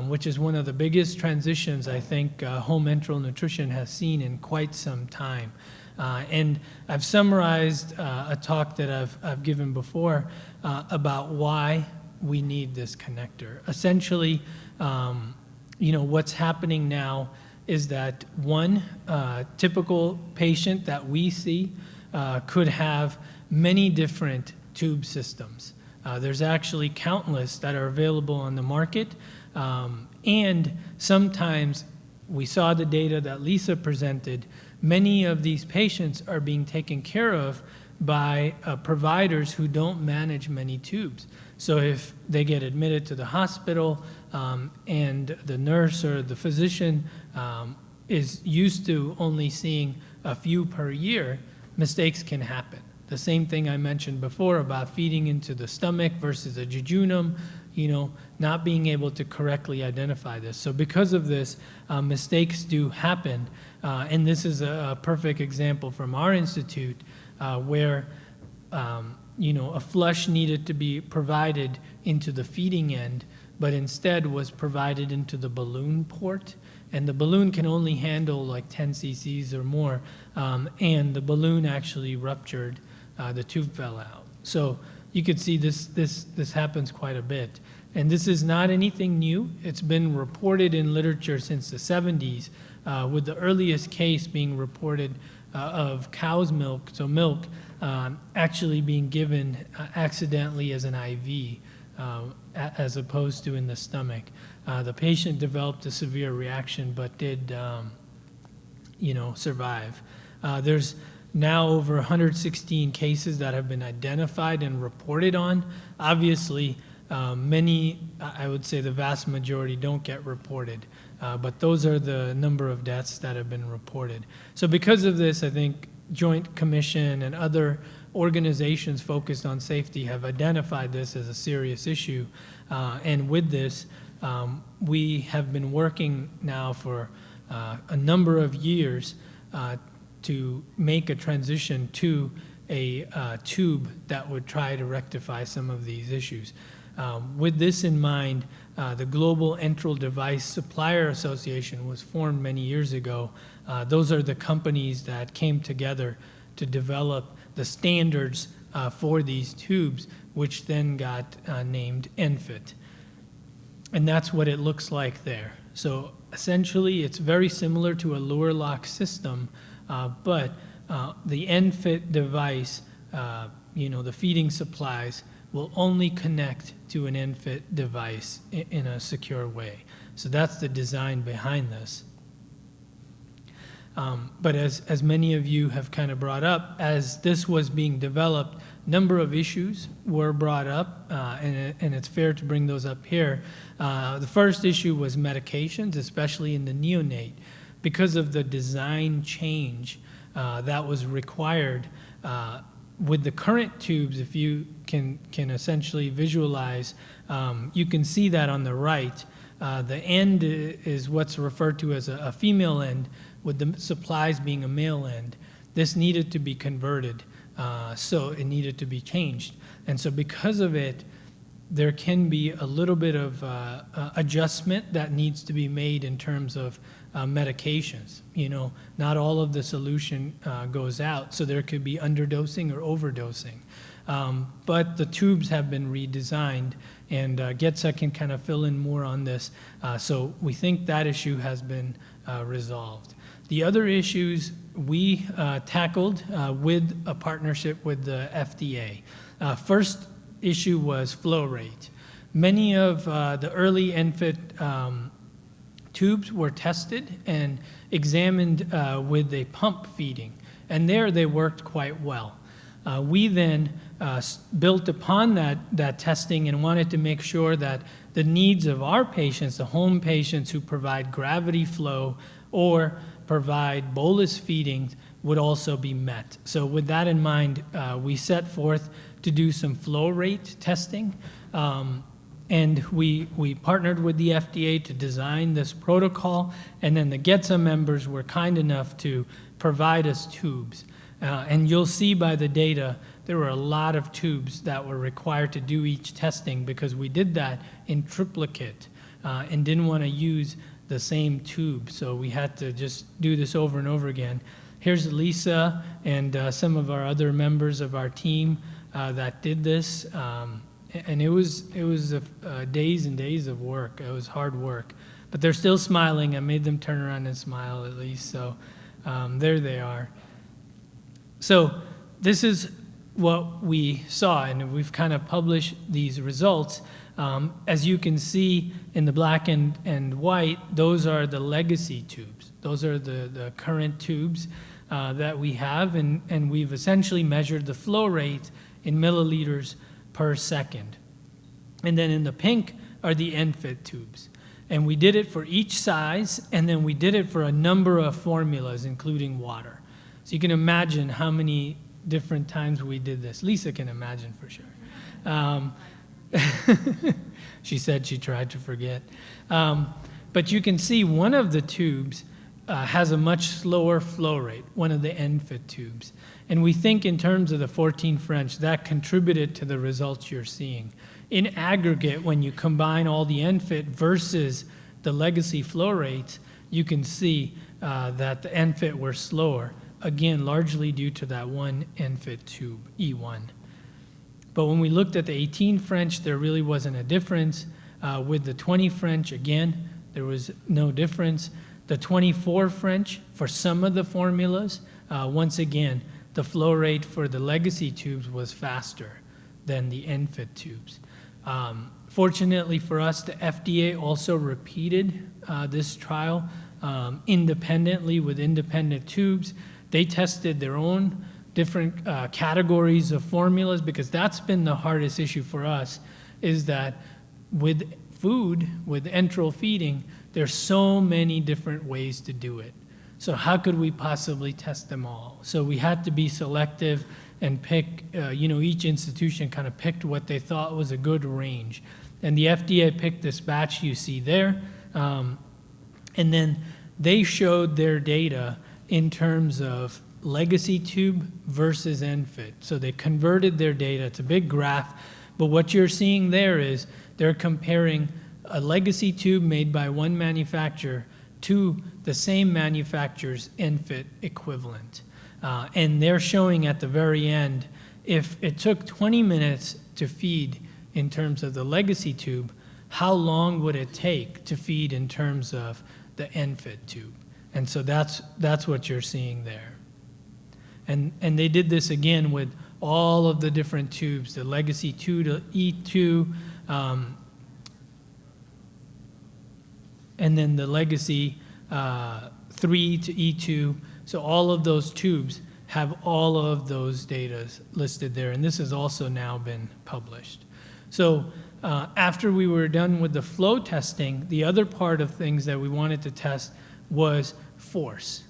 which is one of the biggest transitions I think home enteral nutrition has seen in quite some time. And I've summarized a talk that I've given before about why we need this connector. Essentially, what's happening now is that one typical patient that we see could have many different tube systems. There's actually countless that are available on the market, and sometimes we saw the data that Lisa presented. Many of these patients are being taken care of by providers who don't manage many tubes. So if they get admitted to the hospital and the nurse or the physician is used to only seeing a few per year, mistakes can happen. The same thing I mentioned before about feeding into the stomach versus the jejunum, not being able to correctly identify this. So because of this, mistakes do happen. And this is a perfect example from our institute where a flush needed to be provided into the feeding end, but instead was provided into the balloon port. And the balloon can only handle like 10 cc's or more. And the balloon actually ruptured, the tube fell out. So you could see this happens quite a bit. And this is not anything new. It's been reported in literature since the 70s, with the earliest case being reported of cow's milk, so milk, actually being given accidentally as an IV, as opposed to in the stomach. The patient developed a severe reaction, but did, survive. There's now over 116 cases that have been identified and reported on. Obviously, many, I would say the vast majority, don't get reported. But those are the number of deaths that have been reported. So because of this, I think Joint Commission and other organizations focused on safety have identified this as a serious issue. And with this, we have been working now for a number of years to make a transition to a tube that would try to rectify some of these issues. With this in mind, the Global Enteral Device Supplier Association was formed many years ago. Those are the companies that came together to develop the standards for these tubes, which then got named ENFIT. And that's what it looks like there. So essentially, it's very similar to a lure lock system, but the ENFIT device, the feeding supplies, will only connect to an ENFIT device in a secure way. So that's the design behind this. But as many of you have kind of brought up, as this was being developed, number of issues were brought up, and it's fair to bring those up here. The first issue was medications, especially in the neonate. Because of the design change that was required, with the current tubes, if you can essentially visualize, you can see that on the right. The end is what's referred to as a female end, with the supplies being a male end. This needed to be converted, so it needed to be changed. And so because of it, there can be a little bit of adjustment that needs to be made in terms of medications. Not all of the solution goes out, so there could be underdosing or overdosing. But the tubes have been redesigned, and Getza can kind of fill in more on this. So we think that issue has been resolved. The other issues we tackled with a partnership with the FDA. First issue was flow rate. Many of the early ENFIT tubes were tested and examined with a pump feeding, and there they worked quite well. We then built upon that testing and wanted to make sure that the needs of our patients, the home patients who provide gravity flow or provide bolus feeding, would also be met. So with that in mind, we set forth to do some flow rate testing. And we partnered with the FDA to design this protocol, and then the GETSA members were kind enough to provide us tubes. And you'll see by the data, there were a lot of tubes that were required to do each testing because we did that in triplicate and didn't want to use the same tube. So we had to just do this over and over again. Here's Lisa and some of our other members of our team that did this. And it was days and days of work. It was hard work. But they're still smiling. I made them turn around and smile at least. So there they are. So this is what we saw, and we've kind of published these results. As you can see in the black and white, those are the legacy tubes. Those are the current tubes that we have, and we've essentially measured the flow rate in milliliters per second. And then in the pink are the ENFit tubes. And we did it for each size, and then we did it for a number of formulas, including water. So you can imagine how many different times we did this. Lisa can imagine for sure. She said she tried to forget. But you can see one of the tubes has a much slower flow rate, one of the ENFit tubes. And we think in terms of the 14 French, that contributed to the results you're seeing. In aggregate, when you combine all the ENFit versus the legacy flow rates, you can see that the ENFit were slower, again, largely due to that one ENFit tube, E1. But when we looked at the 18 French, there really wasn't a difference. With the 20 French, again, there was no difference. The 24 French, for some of the formulas, once again, the flow rate for the legacy tubes was faster than the ENFit tubes. Fortunately for us, the FDA also repeated this trial independently with independent tubes. They tested their own different categories of formulas, because that's been the hardest issue for us, is that with food, with enteral feeding, there's so many different ways to do it. So how could we possibly test them all? So we had to be selective and pick, each institution kind of picked what they thought was a good range. And the FDA picked this batch you see there. And then they showed their data in terms of legacy tube versus ENFit. So they converted their data. It's a big graph. But what you're seeing there is they're comparing a legacy tube made by one manufacturer to the same manufacturer's ENFit equivalent. And they're showing at the very end, if it took 20 minutes to feed in terms of the legacy tube, how long would it take to feed in terms of the ENFit tube? And so that's what you're seeing there. And they did this again with all of the different tubes, the legacy 2 to E2, and then the legacy 3 to E2. So all of those tubes have all of those data listed there, and this has also now been published. So after we were done with the flow testing, the other part of things that we wanted to test was force.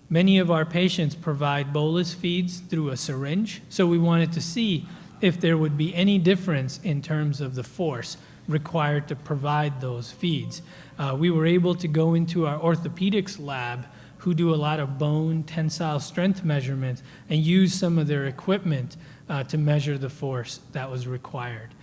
Many of our patients provide bolus feeds through a syringe, so we wanted to see if there would be any difference in terms of the force required to provide those feeds. We were able to go into our orthopedics lab, who do a lot of bone tensile strength measurements, and use some of their equipment to measure the force that was required.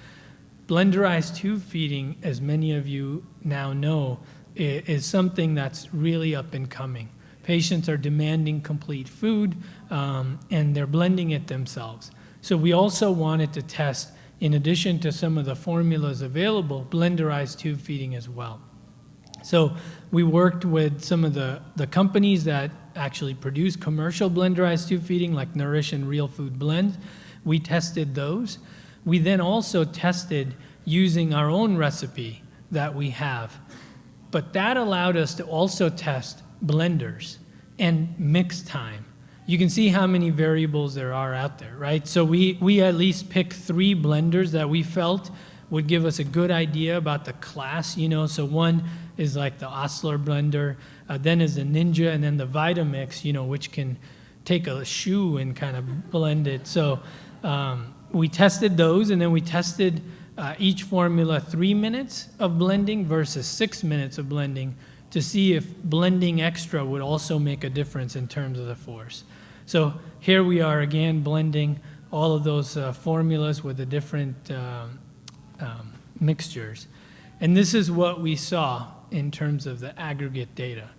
Blenderized tube feeding, as many of you now know, is something that's really up and coming. Patients are demanding complete food, and they're blending it themselves. So we also wanted to test, in addition to some of the formulas available, blenderized tube feeding as well. So we worked with some of the companies that actually produce commercial blenderized tube feeding, like Nourish and Real Food Blend. We tested those. We then also tested using our own recipe that we have. But that allowed us to also test blenders and mix time. you can see how many variables there are out there, right? So we at least picked 3 blenders that we felt would give us a good idea about the class, you know. So one is like the Osler blender, then is the Ninja, and then the Vitamix, you know, which can take a shoe and kind of blend it. So we tested those, and then we tested each formula 3 minutes of blending versus 6 minutes of blending to see if blending extra would also make a difference in terms of the force. So here we are again blending all of those formulas with the different mixtures. And this is what we saw in terms of the aggregate data.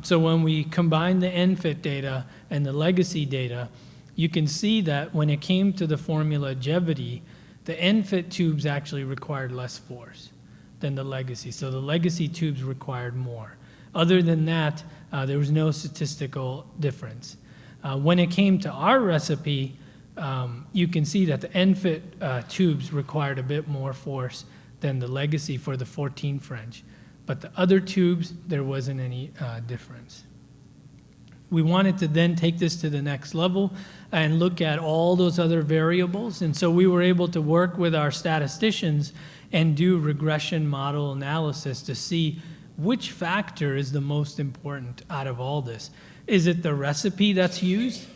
So when we combine the NFIT data and the legacy data, you can see that when it came to the formula longevity, the NFIT tubes actually required less force than the legacy. So the legacy tubes required more. Other than that, there was no statistical difference. When it came to our recipe, you can see that the NFIT tubes required a bit more force than the legacy for the 14 French. But the other tubes, there wasn't any difference. We wanted to then take this to the next level and look at all those other variables. And so we were able to work with our statisticians and do regression model analysis to see which factor is the most important out of all this. Is it the recipe that's used?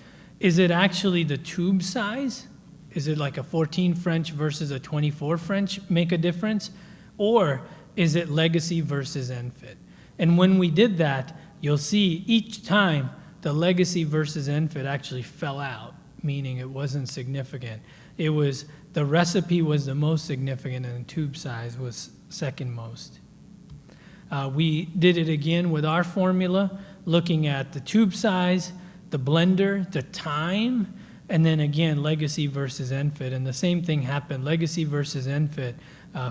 Is it actually the tube size? Is it like a 14 French versus a 24 French make a difference? Or is it legacy versus NFIT? And when we did that, you'll see each time the legacy versus NFIT actually fell out, meaning it wasn't significant. It was the recipe was the most significant and the tube size was second most. We did it again with our formula, looking at the tube size, the blender, the time, and then again, legacy versus NFIT. And the same thing happened. Legacy versus NFIT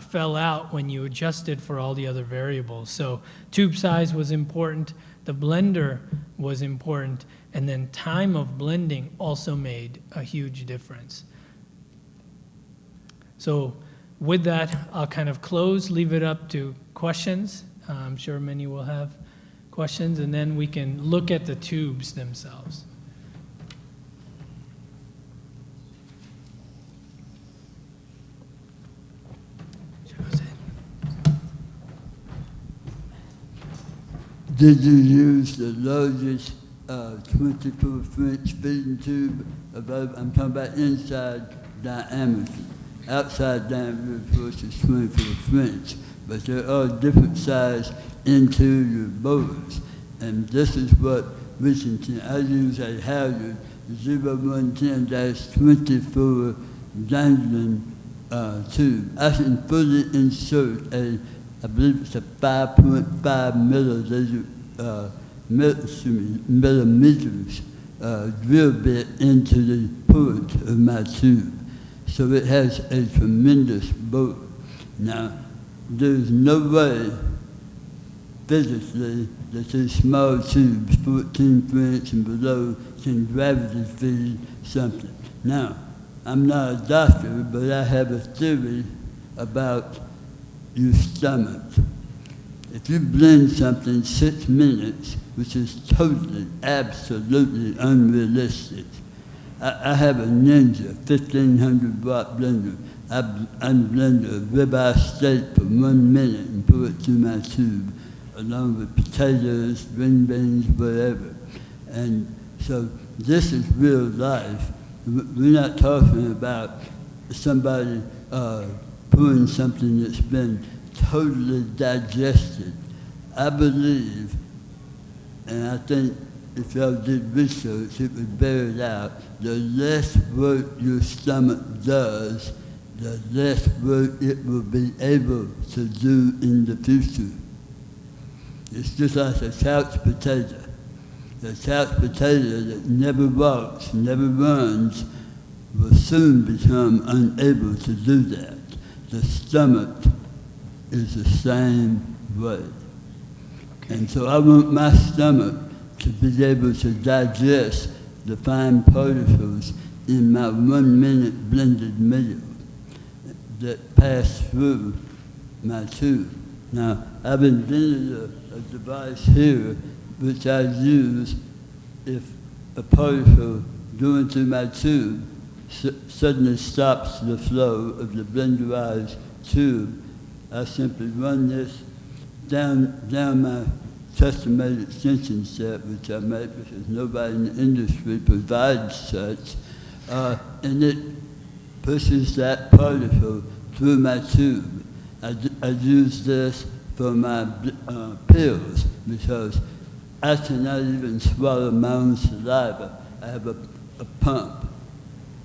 fell out when you adjusted for all the other variables. So tube size was important, the blender was important, and then time of blending also made a huge difference. So with that, I'll kind of close, leave it up to questions. I'm sure many will have questions, and then we can look at the tubes themselves. Did you use the largest 24 French feeding tube available? I'm talking about inside diameter. Outside diameter, of course, is 24 French, but there are different size interior bores. And this is what I use a Halyard 0110-24 dangling tube. I can fully insert I believe it's a 5.5 millimeters drill bit into the port of my tube. So it has a tremendous bore. Now, there's no way physically that these small tubes, 14 French and below, can gravity feed something. Now, I'm not a doctor, but I have a theory about your stomach. If you blend something 6 minutes, which is totally, absolutely unrealistic. I have a Ninja 1500 watt blender. I blend a ribeye steak for 1 minute and pour it through my tube, along with potatoes, green beans, whatever. And so this is real life. We're not talking about somebody pouring something that's been totally digested. I believe, and I think if y'all did research, it would bear it out, the less work your stomach does, the less work it will be able to do in the future. It's just like a couch potato. The couch potato that never walks, never runs, will soon become unable to do that. The stomach is the same way. And so I want my stomach to be able to digest the fine particles in my 1 minute blended meal that pass through my tube. Now, I've invented a device here which I use if a particle going through my tube suddenly stops the flow of the blenderized tube, I simply run this down my custom-made extension set, which I made because nobody in the industry provides such, and it pushes that particle through my tube. I use this for my pills because I cannot even swallow my own saliva. I have a pump,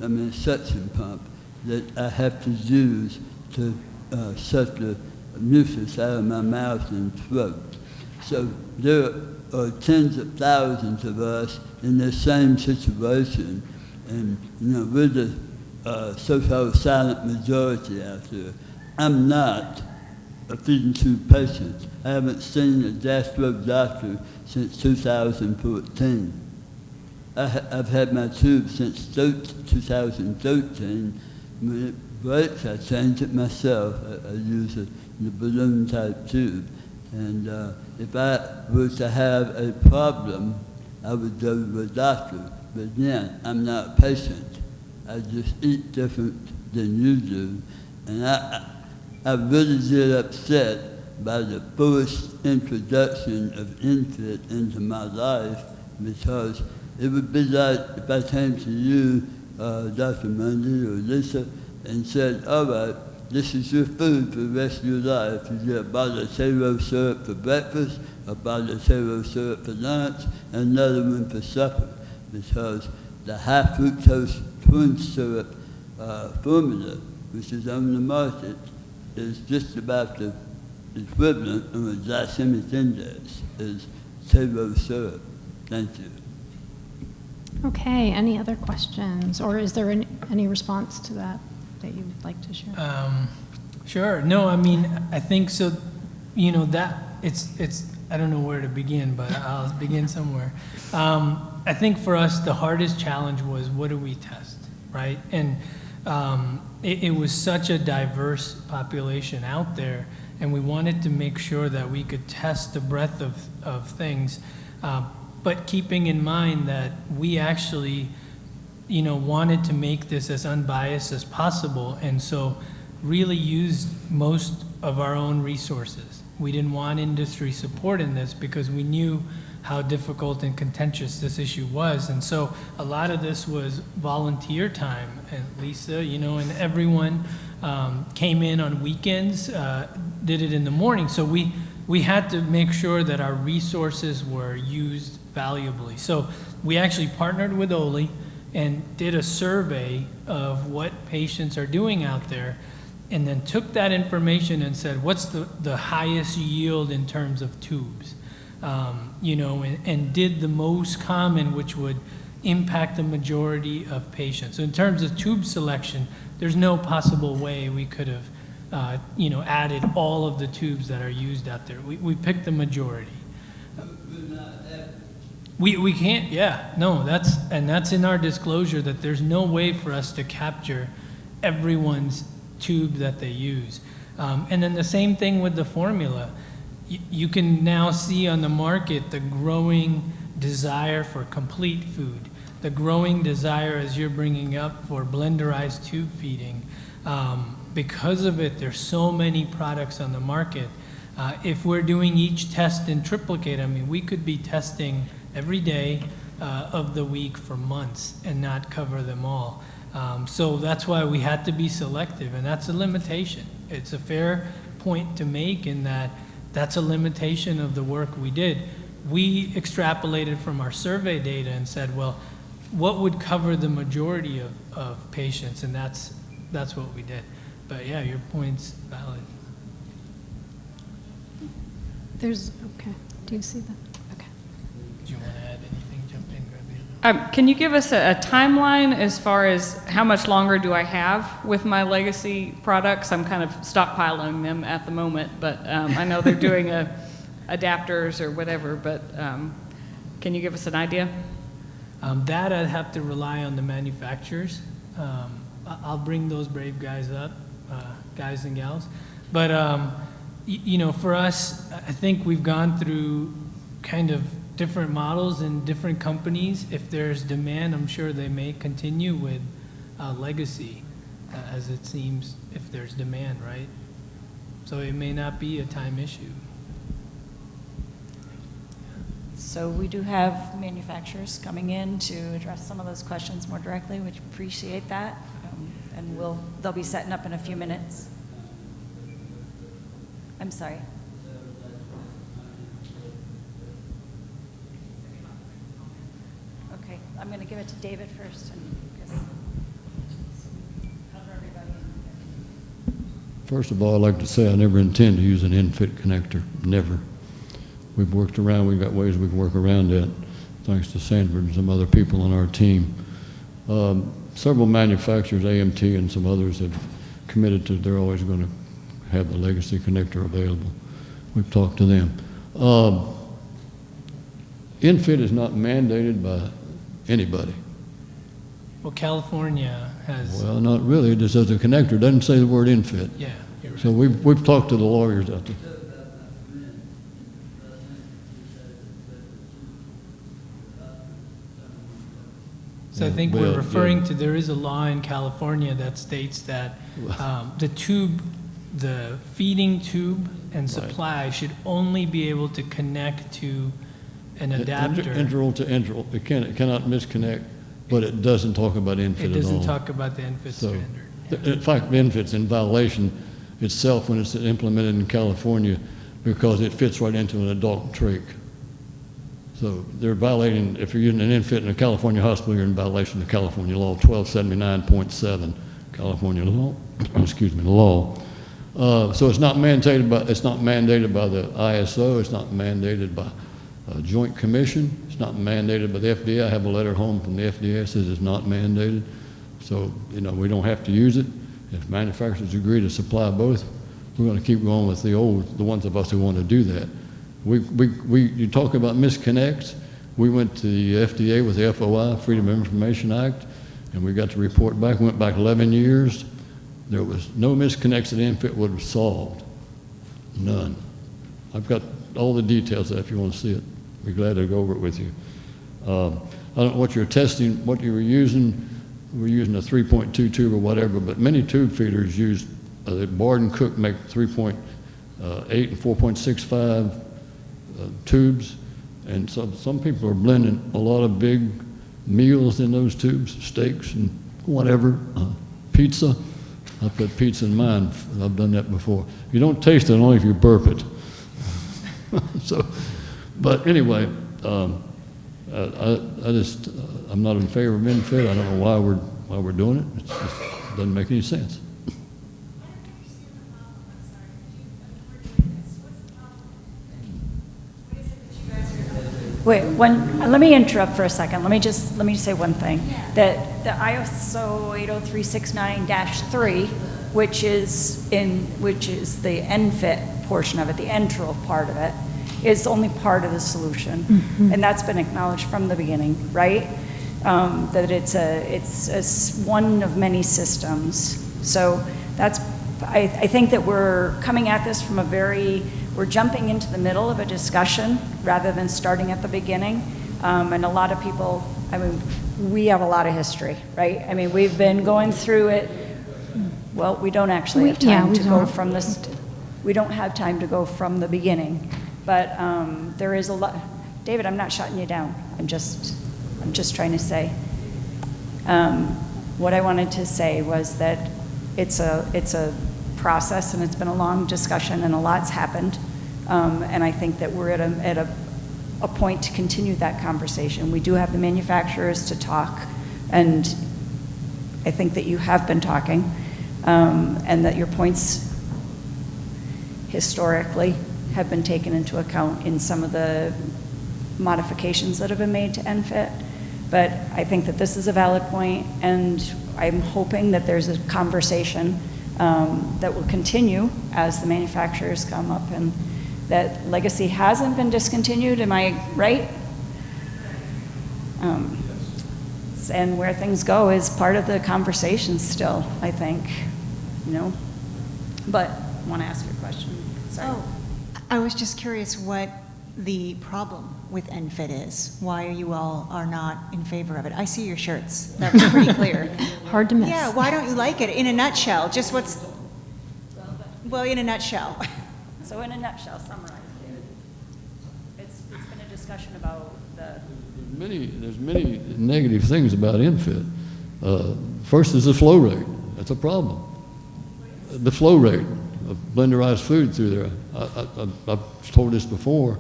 a suction pump, that I have to use to suck the mucus out of my mouth and throat. So there are tens of thousands of us in the same situation, and we're the so-called silent majority out there. I'm not a feeding tube patient. I haven't seen a gastro doctor since 2014. I've had my tube since 2013. When it breaks, I change it myself. I use the balloon type tube. And if I were to have a problem, I would go to a doctor. But again, I'm not a patient. I just eat different than you do. And I really get upset by the forced introduction of infant into my life, because it would be like if I came to you, Dr. Mundi or Lisa, and said, all right, this is your food for the rest of your life. You get a bottle of taro syrup for breakfast, a bottle of taro syrup for lunch, and another one for supper, because the high fructose corn syrup formula, which is on the market, is just about the equivalent of a glycemic index is taro syrup. Thank you. Okay, any other questions, or is there any response to that you would like to share? Sure. No, I mean, I think so. That it's. I don't know where to begin, but I'll begin somewhere. I think for us, the hardest challenge was, what do we test, right? And it was such a diverse population out there, and we wanted to make sure that we could test the breadth of things, but keeping in mind that we actually, wanted to make this as unbiased as possible, and so really used most of our own resources. We didn't want industry support in this because we knew how difficult and contentious this issue was. And so a lot of this was volunteer time. And Lisa, and everyone came in on weekends, did it in the morning. So we had to make sure that our resources were used valuably. So we actually partnered with Oley and did a survey of what patients are doing out there, and then took that information and said, what's the highest yield in terms of tubes? And did the most common, which would impact the majority of patients. So in terms of tube selection, there's no possible way we could have, added all of the tubes that are used out there. We picked the majority. We can't, yeah, no, that's in our disclosure, that there's no way for us to capture everyone's tube that they use. And then the same thing with the formula. You can now see on the market the growing desire for complete food, the growing desire, as you're bringing up, for blenderized tube feeding. Because of it, there's so many products on the market. If we're doing each test in triplicate, I mean, we could be testing every day of the week for months and not cover them all. So that's why we had to be selective, and that's a limitation. It's a fair point to make in that that's a limitation of the work we did. We extrapolated from our survey data and said, well, what would cover the majority of patients? And that's what we did. But yeah, your point's valid. Okay, do you see that? Okay. Do you want to add anything? Jump in, grab the other. Can you give us a timeline as far as how much longer do I have with my legacy products? I'm kind of stockpiling them at the moment, but I know they're doing adapters or whatever, but can you give us an idea? That I'd have to rely on the manufacturers. I'll bring those brave guys up, guys and gals. But, for us, I think we've gone through kind of different models and different companies. If there's demand, I'm sure they may continue with legacy, as it seems, if there's demand, right? So it may not be a time issue. So we do have manufacturers coming in to address some of those questions more directly, which appreciate that. And they'll be setting up in a few minutes. I'm sorry. Okay, I'm going to give it to David first. First of all, I'd like to say I never intend to use an in-fit connector, never. We've worked around, we've got ways we can work around that, thanks to Sanford and some other people on our team. Several manufacturers, AMT and some others, have committed to they're always going to have the legacy connector available. We've talked to them. In-fit is not mandated by anybody. Well, California has. Well, not really. It just says a connector. It doesn't say the word in-fit. Yeah, you're right. So we've talked to the lawyers out there. So I think Well, we're referring yeah. to, there is a law in California that states that the feeding tube and supply should only be able to connect to an adapter. Integral to integral. It cannot misconnect, but it doesn't talk about in-fit at all. It doesn't talk about the in-fit standard. In fact, the in-fit's in violation itself when it's implemented in California because it fits right into an adult trach. So they're violating, if you're using an in-fit in a California hospital, you're in violation of California law 1279.7, California law, excuse me, law. So it's not mandated by the ISO, it's not mandated by a joint commission, it's not mandated by the FDA. I have a letter home from the FDA that says it's not mandated. So, we don't have to use it. If manufacturers agree to supply both, we're going to keep going with the ones of us who want to do that. You talk about misconnects. We went to the FDA with the FOI, Freedom of Information Act, and we got the report back. We went back 11 years. There was no misconnects that in-fit would have solved. None. I've got all the details there if you want to see it. I'd be glad to go over it with you. I don't know what you're testing, what you were using. We're using a 3.2 tube or whatever, but many tube feeders use, Bard and Cook make 3.8 and 4.65 tubes, and so some people are blending a lot of big meals in those tubes, steaks and whatever, pizza. I put pizza in mine. I've done that before. You don't taste it only if you burp it. But anyway, I'm not in favor of in-fit. I don't know why we're doing it. It just doesn't make any sense. Wait, let me interrupt for a second. Let me say one thing. That the ISO 80369-3, which is the NFIT portion of it, the enteral part of it, is only part of the solution. Mm-hmm. And that's been acknowledged from the beginning, right? That it's one of many systems. So I think that we're coming at this from we're jumping into the middle of a discussion rather than starting at the beginning. And a lot of people, we have a lot of history, right? We've been going through it. Well, we don't actually have time to go from this. We don't have time to go from the beginning. But there is a lot. David, I'm not shutting you down. I'm just trying to say. What I wanted to say was that it's a process, and it's been a long discussion, and a lot's happened. And I think that we're at a point to continue that conversation. We do have the manufacturers to talk, and I think that you have been talking, and that your points historically have been taken into account in some of the modifications that have been made to NFIT. But I think that this is a valid point, and I'm hoping that there's a conversation that will continue as the manufacturers come up, and that legacy hasn't been discontinued. Am I right? And where things go is part of the conversation still, I think, But I want to ask you a question. Sorry. Oh, I was just curious what the problem with ENFIT is, why you all are not in favor of it. I see your shirts. That was pretty clear. Hard to miss. Yeah, why don't you like it? In a nutshell, just well, in a nutshell. So in a nutshell, summarize, David. It's been a discussion about the... There's many negative things about infit. First is the flow rate. That's a problem. The flow rate of blenderized food through there. I've told this before.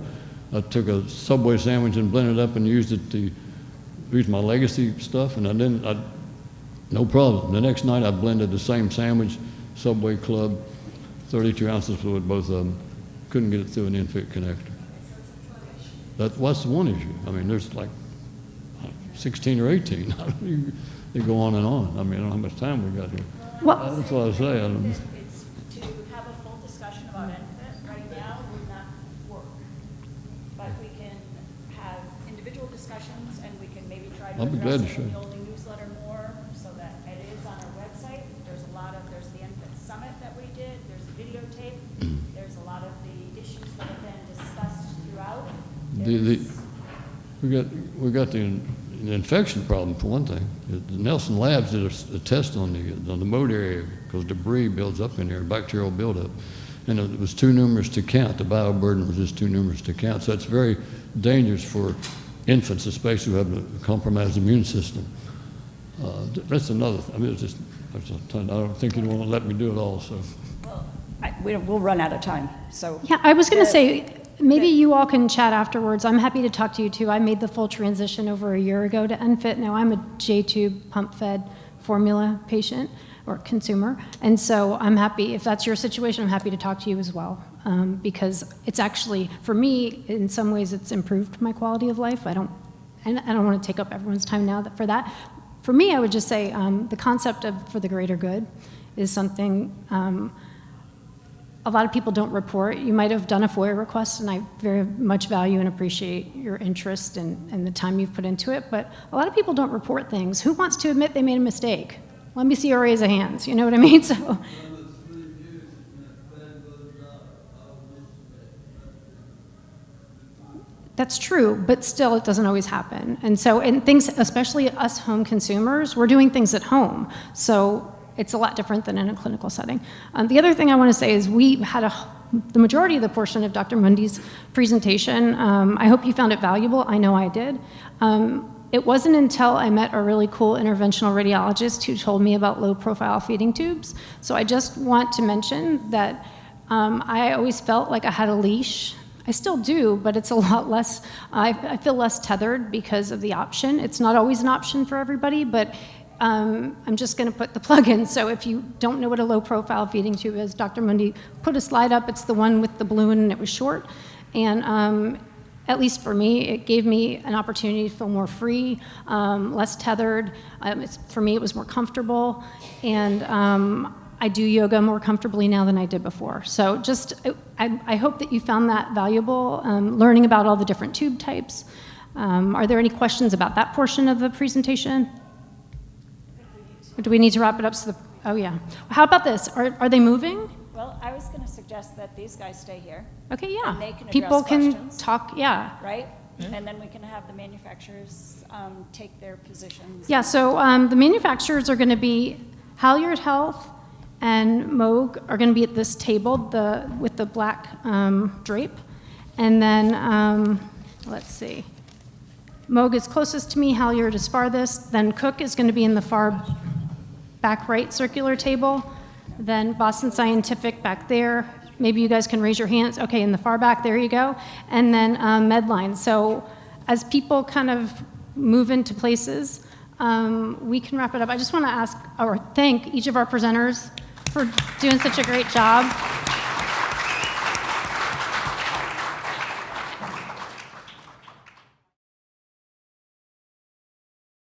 I took a Subway sandwich and blended it up and used it to use my legacy stuff, and no problem. The next night I blended the same sandwich, Subway Club, 32 ounces of fluid, both of them. Couldn't get it through an infit connector. That's the one issue. I mean, there's like 16 or 18. They go on and on. I mean, I don't know how much time we got here. Well, That's what I say. It's to have a full discussion about ENFIT right now would not work. But we can have individual discussions, and we can maybe try to I'll be glad address to it in show. the Oley newsletter more, so that it is on our website. There's the ENFIT summit that we did, there's a videotape, there's a lot of the issues that have been discussed throughout. We got the infection problem for one thing. The Nelson Labs did a test on the moat area because debris builds up in there, bacterial buildup, and it was too numerous to count. The bioburden was just too numerous to count. So it's very dangerous for infants, especially who have a compromised immune system. That's another. I mean, I don't think you want to let me do it all. So. We'll run out of time. So yeah, I was going to say, maybe you all can chat afterwards. I'm happy to talk to you too. I made the full transition over a year ago to ENFIT. Now I'm a J-tube pump-fed formula patient or consumer. And so I'm happy, if that's your situation, I'm happy to talk to you as well. Because it's actually, for me, in some ways it's improved my quality of life. I don't want to take up everyone's time now for that. For me, I would just say the concept of for the greater good is something a lot of people don't report. You might have done a FOIA request, and I very much value and appreciate your interest and the time you've put into it, but a lot of people don't report things. Who wants to admit they made a mistake? Let me see a raise of hands, you know what I mean? So. That's true, but still it doesn't always happen. And so, and things, especially us home consumers, we're doing things at home. So it's a lot different than in a clinical setting. The other thing I want to say is we had the majority of the portion of Dr. Mundi's presentation. I hope you found it valuable. I know I did. It wasn't until I met a really cool interventional radiologist who told me about low-profile feeding tubes. So I just want to mention that I always felt like I had a leash. I still do, but it's a lot less, I feel less tethered because of the option. It's not always an option for everybody, but I'm just going to put the plug in. So if you don't know what a low-profile feeding tube is, Dr. Mundi put a slide up. It's the one with the balloon, and it was short. And at least for me, it gave me an opportunity to feel more free, less tethered. For me, it was more comfortable. And I do yoga more comfortably now than I did before. So I hope that you found that valuable, learning about all the different tube types. Are there any questions about that portion of the presentation? Or do we need to wrap it up? Oh yeah. How about this? Are they moving? Well, I was going to suggest that these guys stay here. Okay, yeah. And they can People address can questions, talk, yeah. right? And then we can have the manufacturers take their positions. Yeah, so the manufacturers are going to be Halyard Health and Moog are going to be at this table with the black drape. And then, let's see. Moog is closest to me, Halyard is farthest. Then Cook is going to be in the far back right circular table. Then Boston Scientific back there. Maybe you guys can raise your hands. Okay, in the far back, there you go. And then Medline. So as people kind of move into places, we can wrap it up. I just want to ask or thank each of our presenters for doing such a great job.